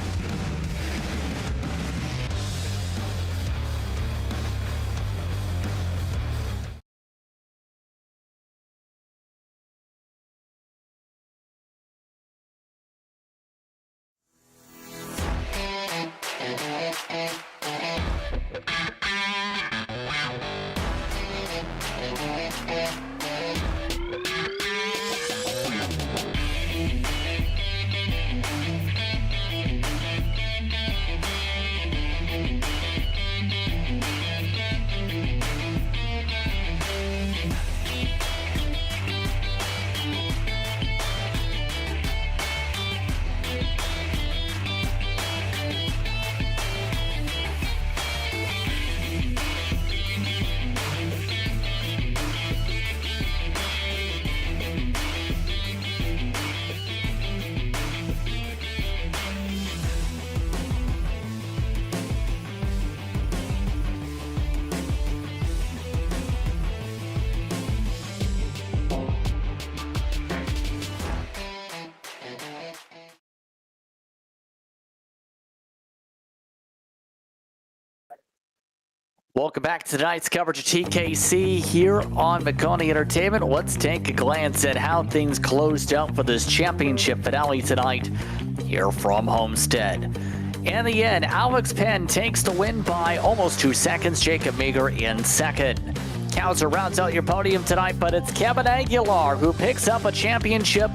Welcome back to tonight's coverage of TKC here on Maconi Entertainment. Let's take a glance at how things closed out for this championship finale tonight here from Homestead. In the end, Alex Penn takes the win by almost 2 seconds. Jacob Meager in second. Kauser rounds out your podium tonight, but it's Kevin Aguilar who picks up a championship.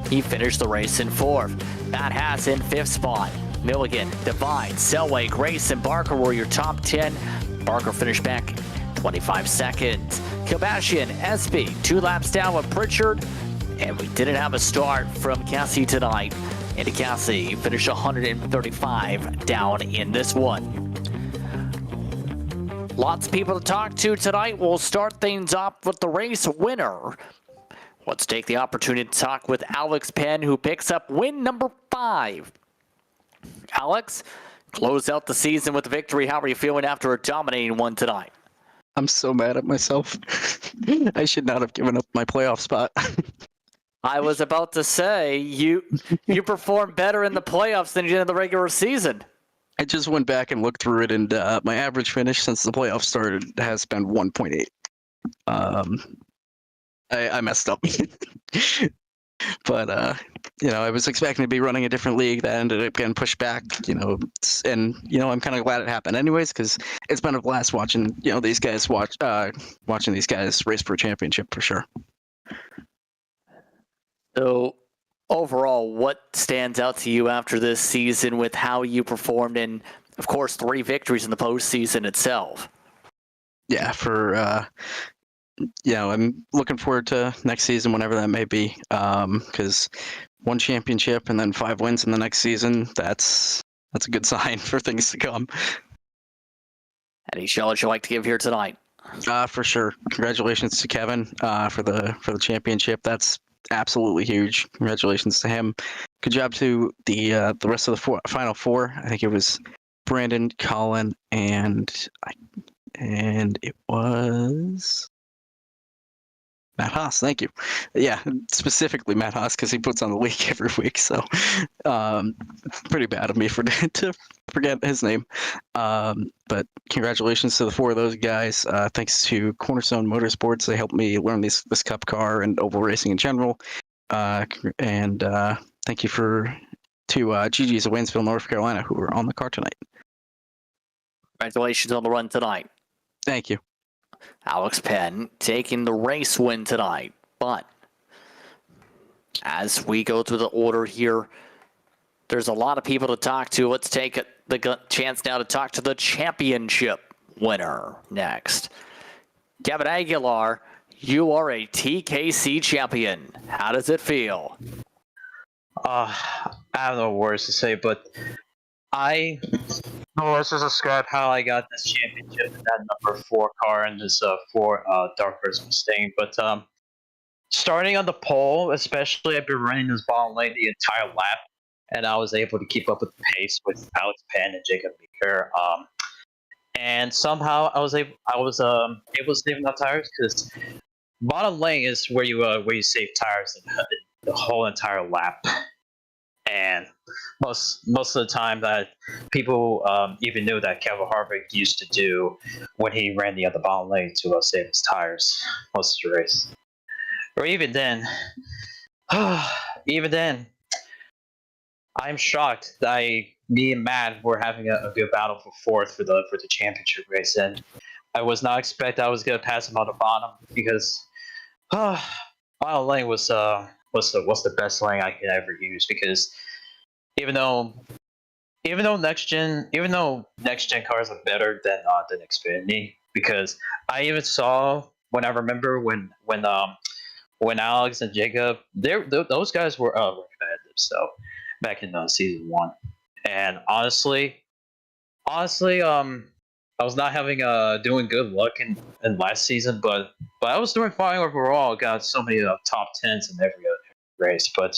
He finished the race in 4th. Matt Haas in 5th spot. Milligan, Divine, Selway, Grace, and Barker were your top 10. Barker finished back 25 seconds. Kardashian, Espy, 2 laps down with Pritchard. And we didn't have a start from Cassie tonight. And Cassie finished 135 down in this one. Lots of people to talk to tonight. We'll start things off with the race winner. Let's take the opportunity to talk with Alex Penn, who picks up win number 5. Alex, close out the season with a victory. How are you feeling after a dominating one tonight? I'm so mad at myself. I should not have given up my playoff spot. I was about to say, you performed better in the playoffs than you did in the regular season. I just went back and looked through it, and my average finish since the playoffs started has been 1.8. I messed up. But, I was expecting to be running a different league that ended up getting pushed back, and, I'm kind of glad it happened anyways, because it's been a blast watching, these guys watching these guys race for a championship for sure. So, overall, what stands out to you after this season with how you performed and, of course, 3 victories in the postseason itself? Yeah, I'm looking forward to next season, whenever that may be, because 1 championship and then 5 wins in the next season, that's a good sign for things to come. Any show that you'd like to give here tonight? For sure. Congratulations to Kevin for the championship. That's absolutely huge. Congratulations to him. Good job to the rest of the final 4. I think it was Brandon, Colin, and it was Matt Haas. Thank you. Yeah, specifically Matt Haas, because he puts on the league every week. So pretty bad of me to forget his name. But congratulations to the 4 of those guys. Thanks to Cornerstone Motorsports. They helped me learn this Cup car and oval racing in general. And thank you to GG's of Waynesville, North Carolina, who were on the car tonight. Congratulations on the run tonight. Thank you. Alex Penn taking the race win tonight. But as we go through the order here, there's a lot of people to talk to. Let's take the chance now to talk to the championship winner next. Kevin Aguilar, you are a TKC champion. How does it feel? I have no words to say, but let's just describe how I got this championship in that number 4 car and this 4 Dark Horse Mustang. But starting on the pole, especially, I've been running this bottom lane the entire lap, and I was able to keep up with the pace with Alex Penn and Jacob Meeker. And somehow I was able to save enough tires, because bottom lane is where you save tires the whole entire lap. And most of the time that people even knew that Kevin Harvick used to do when he ran the other bottom lane to save his tires most of the race. Or even then, I'm shocked that me and Matt were having a good battle for 4th for the championship race, and I was not expecting I was gonna pass him on the bottom, because bottom lane was the best lane I could ever use, because even though next gen cars are better than Xfinity, because I even saw when Alex and Jacob, those guys were competitive, so back in season 1, and honestly, I was not having doing good luck in last season, but I was doing fine overall. Got so many top 10s in every other race. But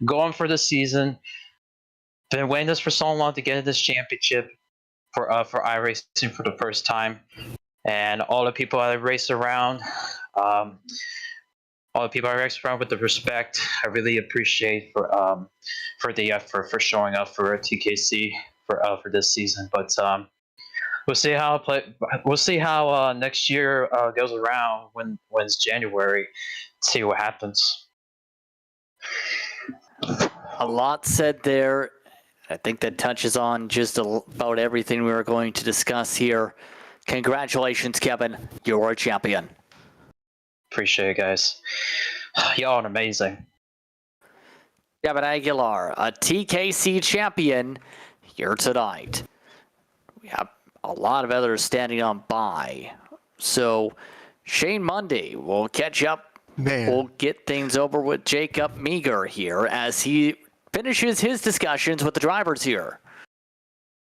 going for the season, been waiting this for so long to get in this championship for iRacing for the first time, and all the people I raced around, with the respect, I really appreciate for showing up for TKC for this season. But we'll see how next year goes around when it's January. See what happens. A lot said there. I think that touches on just about everything we were going to discuss here. Congratulations, Kevin. You're a champion. Appreciate it, guys. Y'all are amazing. Kevin Aguilar, a TKC champion here tonight. We have a lot of others standing on by. So Shane Mundy will catch up. We'll get things over with Jacob Meager here as he finishes his discussions with the drivers here.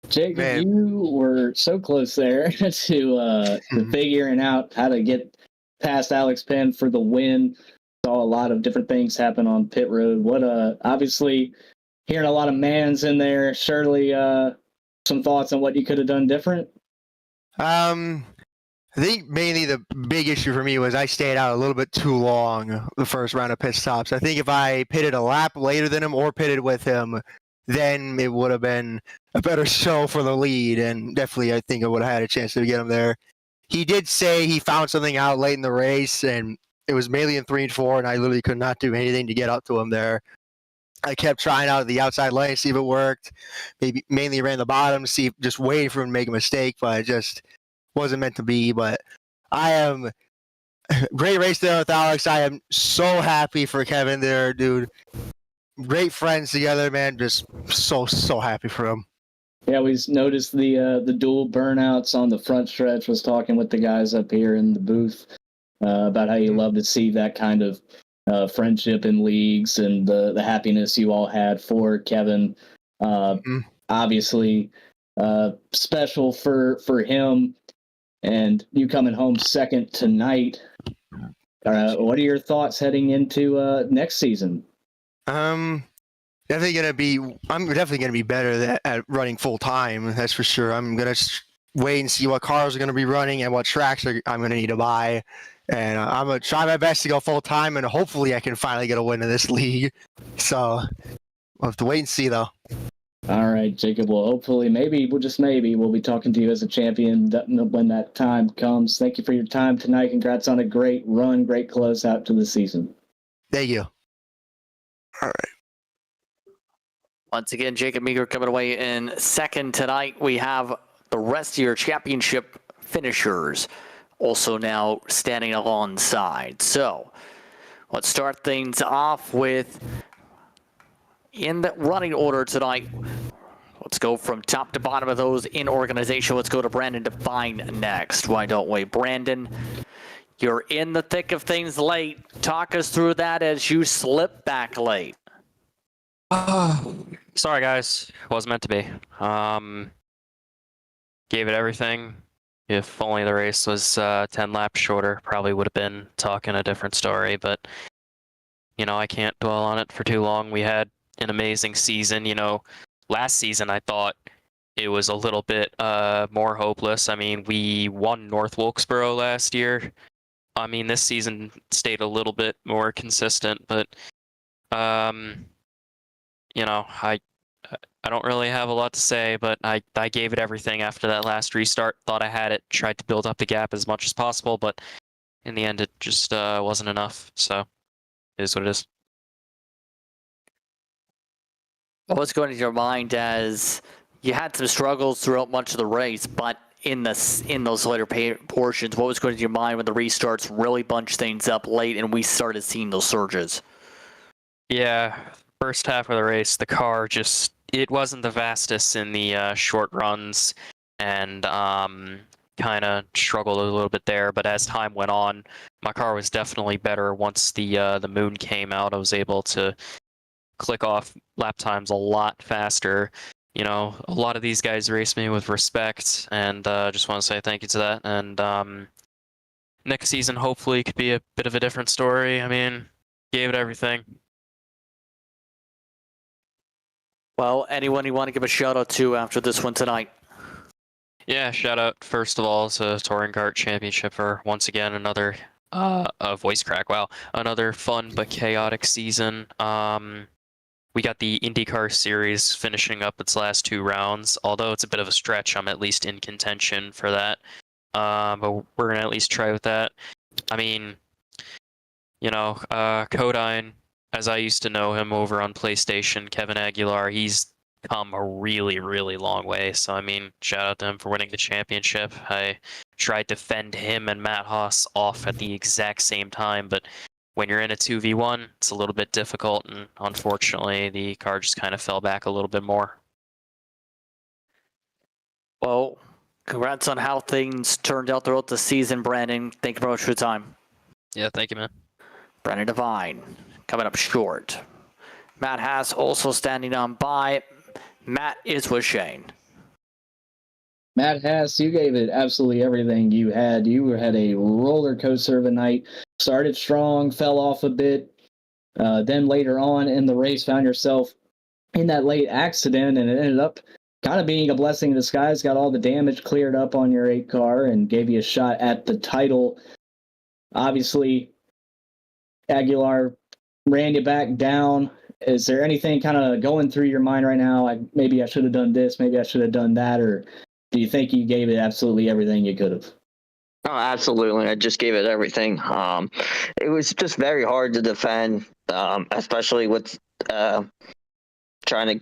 Jacob, you were so close there to figuring out how to get past Alex Penn for the win. Saw a lot of different things happen on pit road. Obviously hearing a lot of mans in there. Surely some thoughts on what you could have done different? I think mainly the big issue for me was I stayed out a little bit too long the first round of pit stops. I think if I pitted a lap later than him or pitted with him, then it would have been a better show for the lead, and definitely I think I would have had a chance to get him there. He did say he found something out late in the race, and it was mainly in 3 and 4, and I literally could not do anything to get up to him there. I kept trying out of the outside lane, see if it worked. Maybe mainly ran the bottom, just waiting for him to make a mistake, but it just wasn't meant to be. But I am Great race there with Alex. I am so happy for Kevin there, dude. Great friends together, man. Just so happy for him. Yeah, we noticed the dual burnouts on the front stretch. Was talking with the guys up here in the booth about how you love to see that kind of friendship in leagues and the happiness you all had for Kevin. Obviously, special for him, and you coming home second tonight. What are your thoughts heading into next season? I'm definitely gonna be better at running full time. That's for sure. I'm gonna wait and see what cars are gonna be running and what tracks I'm gonna need to buy, and I'm gonna try my best to go full time, and hopefully I can finally get a win in this league. So we'll have to wait and see, though. All right, Jacob. Well, hopefully, we'll be talking to you as a champion when that time comes. Thank you for your time tonight. Congrats on a great run, great close out to the season. Thank you. All right. Once again, Jacob Meager coming away in second tonight. We have the rest of your championship finishers also now standing alongside. So let's start things off with, in the running order tonight, let's go from top to bottom of those in organization. Let's go to Brandon Devine next. Why don't we? Brandon, you're in the thick of things late. Talk us through that as you slip back late. Sorry, guys. Wasn't meant to be. Gave it everything. If only the race was 10 laps shorter, probably would have been talking a different story. But, I can't dwell on it for too long. We had an amazing season. Last season I thought it was a little bit more hopeless. I mean, we won North Wilkesboro last year. I mean, this season stayed a little bit more consistent, but I don't really have a lot to say, but I gave it everything after that last restart. Thought I had it, tried to build up the gap as much as possible, but in the end it just wasn't enough. So it is what it is. What's going to your mind as you had some struggles throughout much of the race, but in those later portions, what was going to your mind when the restarts really bunched things up late and we started seeing those surges? Yeah, first half of the race, the car it wasn't the fastest in the short runs, and kind of struggled a little bit there. But as time went on, my car was definitely better. Once the moon came out, I was able to click off lap times a lot faster. A lot of these guys race me with respect, and just want to say thank you to that. And next season hopefully could be a bit of a different story. I mean, gave it everything. Well, anyone you want to give a shout out to after this one tonight? Yeah, shout out first of all to Touring Kart Championship for once again another voice crack. Wow, another fun but chaotic season. We got the IndyCar series finishing up its last 2 rounds. Although it's a bit of a stretch, I'm at least in contention for that. But we're gonna at least try with that. I mean, Codine, as I used to know him over on PlayStation, Kevin Aguilar, he's come a really, really long way. So, I mean, shout out to him for winning the championship. I tried to fend him and Matt Haas off at the exact same time, but when you're in a 2v1, it's a little bit difficult, and unfortunately, the car just kind of fell back a little bit more. Well, congrats on how things turned out throughout the season, Brandon. Thank you very much for your time. Yeah, thank you, man. Brandon Devine coming up short. Matt Haas also standing on by. Matt is with Shane. Matt Haas, you gave it absolutely everything you had. You had a roller coaster of a night. Started strong, fell off a bit. Then later on in the race, found yourself in that late accident, and it ended up kind of being a blessing in disguise. Got all the damage cleared up on your 8 car and gave you a shot at the title. Obviously, Aguilar ran you back down. Is there anything kind of going through your mind right now? Maybe I should have done this, maybe I should have done that, or do you think you gave it absolutely everything you could have? Oh, absolutely. I just gave it everything. It was just very hard to defend, especially with trying to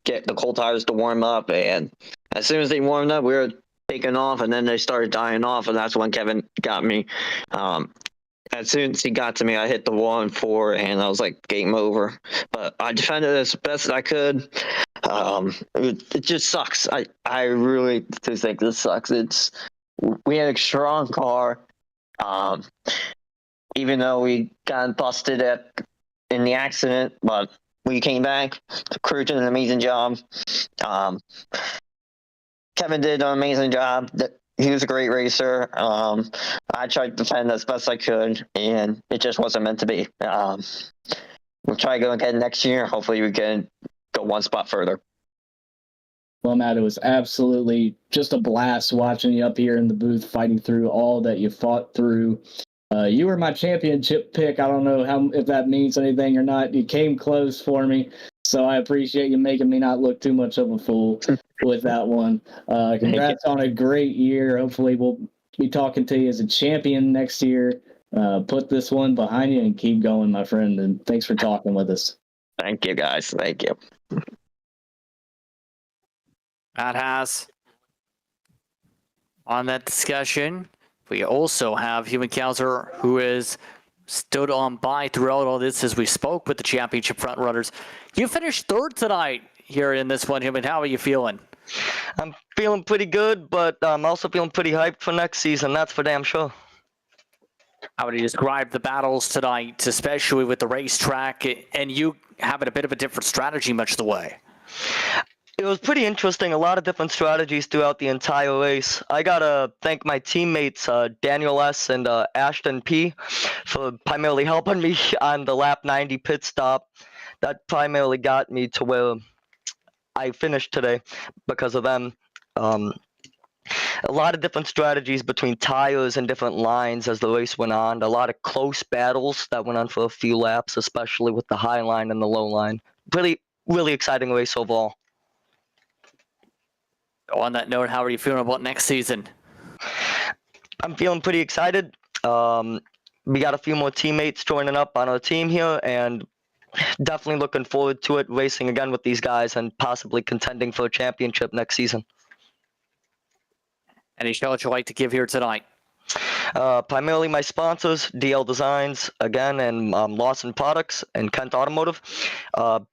get the cold tires to warm up. And as soon as they warmed up, we were taking off, and then they started dying off, and that's when Kevin got me. As soon as he got to me, I hit the wall in 4, and I was like, game over. But I defended as best as I could. It just sucks. I really do think this sucks. We had a strong car. Even though we got busted in the accident, but we came back. The crew did an amazing job. Kevin did an amazing job. He was a great racer. I tried to defend as best I could, and it just wasn't meant to be. We'll try to go again next year. Hopefully we can go one spot further. Well, Matt, it was absolutely just a blast watching you up here in the booth, fighting through all that you fought through. You were my championship pick. I don't know if that means anything or not. You came close for me, so I appreciate you making me not look too much of a fool with that one. Congrats on a great year. Hopefully we'll be talking to you as a champion next year. Put this one behind you and keep going, my friend, and thanks for talking with us. Thank you, guys. Thank you. Matt Haas on that discussion. We also have Human Kaiser, who has stood on by throughout all this as we spoke with the championship front runners. You finished 3rd tonight here in this one, Human. How are you feeling? I'm feeling pretty good, but I'm also feeling pretty hyped for next season. That's for damn sure. How would you describe the battles tonight, especially with the racetrack and you having a bit of a different strategy much of the way? It was pretty interesting. A lot of different strategies throughout the entire race. I gotta thank my teammates Daniel S. and Ashton P. for primarily helping me on the lap 90 pit stop. That primarily got me to where I finished today because of them. A lot of different strategies between tires and different lines as the race went on. A lot of close battles that went on for a few laps, especially with the high line and the low line. Really exciting race overall. On that note, how are you feeling about next season? I'm feeling pretty excited. We got a few more teammates joining up on our team here, and definitely looking forward to it, racing again with these guys and possibly contending for a championship next season. Any shout out you'd like to give here tonight? Primarily my sponsors, DL Designs, again, and Lawson Products and Kent Automotive.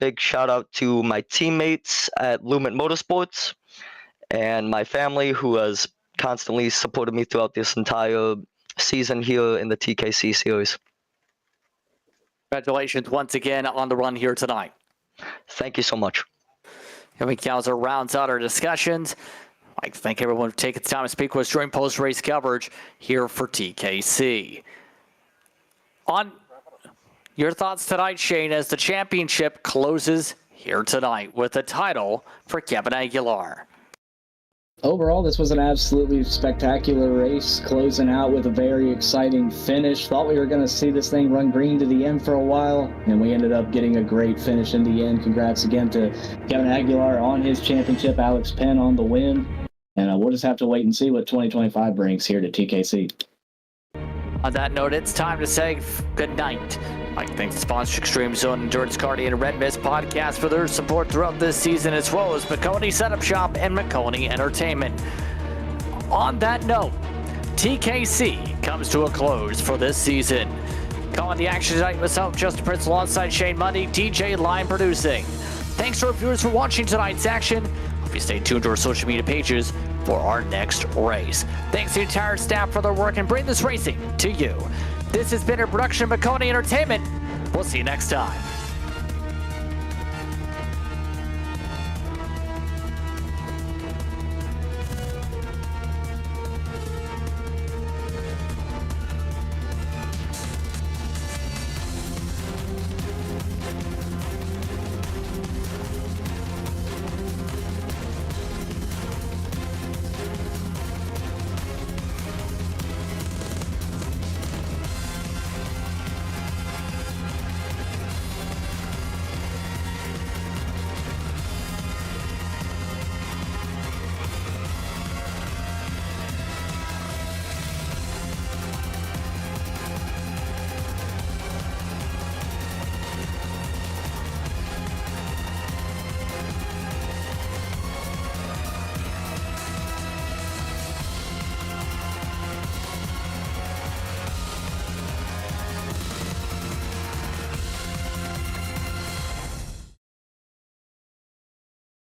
Big shout out to my teammates at Lumet Motorsports and my family, who has constantly supported me throughout this entire season here in the TKC series. Congratulations once again on the run here tonight. Thank you so much. Human Kaiser rounds out our discussions. I'd like to thank everyone for taking the time to speak with us during post-race coverage here for TKC. On your thoughts tonight, Shane, as the championship closes here tonight with the title for Kevin Aguilar. Overall, this was an absolutely spectacular race, closing out with a very exciting finish. Thought we were going to see this thing run green to the end for a while, and we ended up getting a great finish in the end. Congrats again to Kevin Aguilar on his championship, Alex Penn on the win, and we'll just have to wait and see what 2025 brings here to TKC. On that note, it's time to say good night. I'd like to thank the sponsor Extreme Zone Endurance Cardio and Red Mist Podcast for their support throughout this season, as well as Maconi Setup Shop and Maconi Entertainment. On that note, TKC comes to a close for this season. Calling the action tonight myself, Justin Prince, alongside Shane Mundy, DJ Line producing. Thanks to our viewers for watching tonight's action. Hope you stay tuned to our social media pages for our next race. Thanks to the entire staff for their work and bring this racing to you. This has been a production of Maconi Entertainment. We'll see you next time.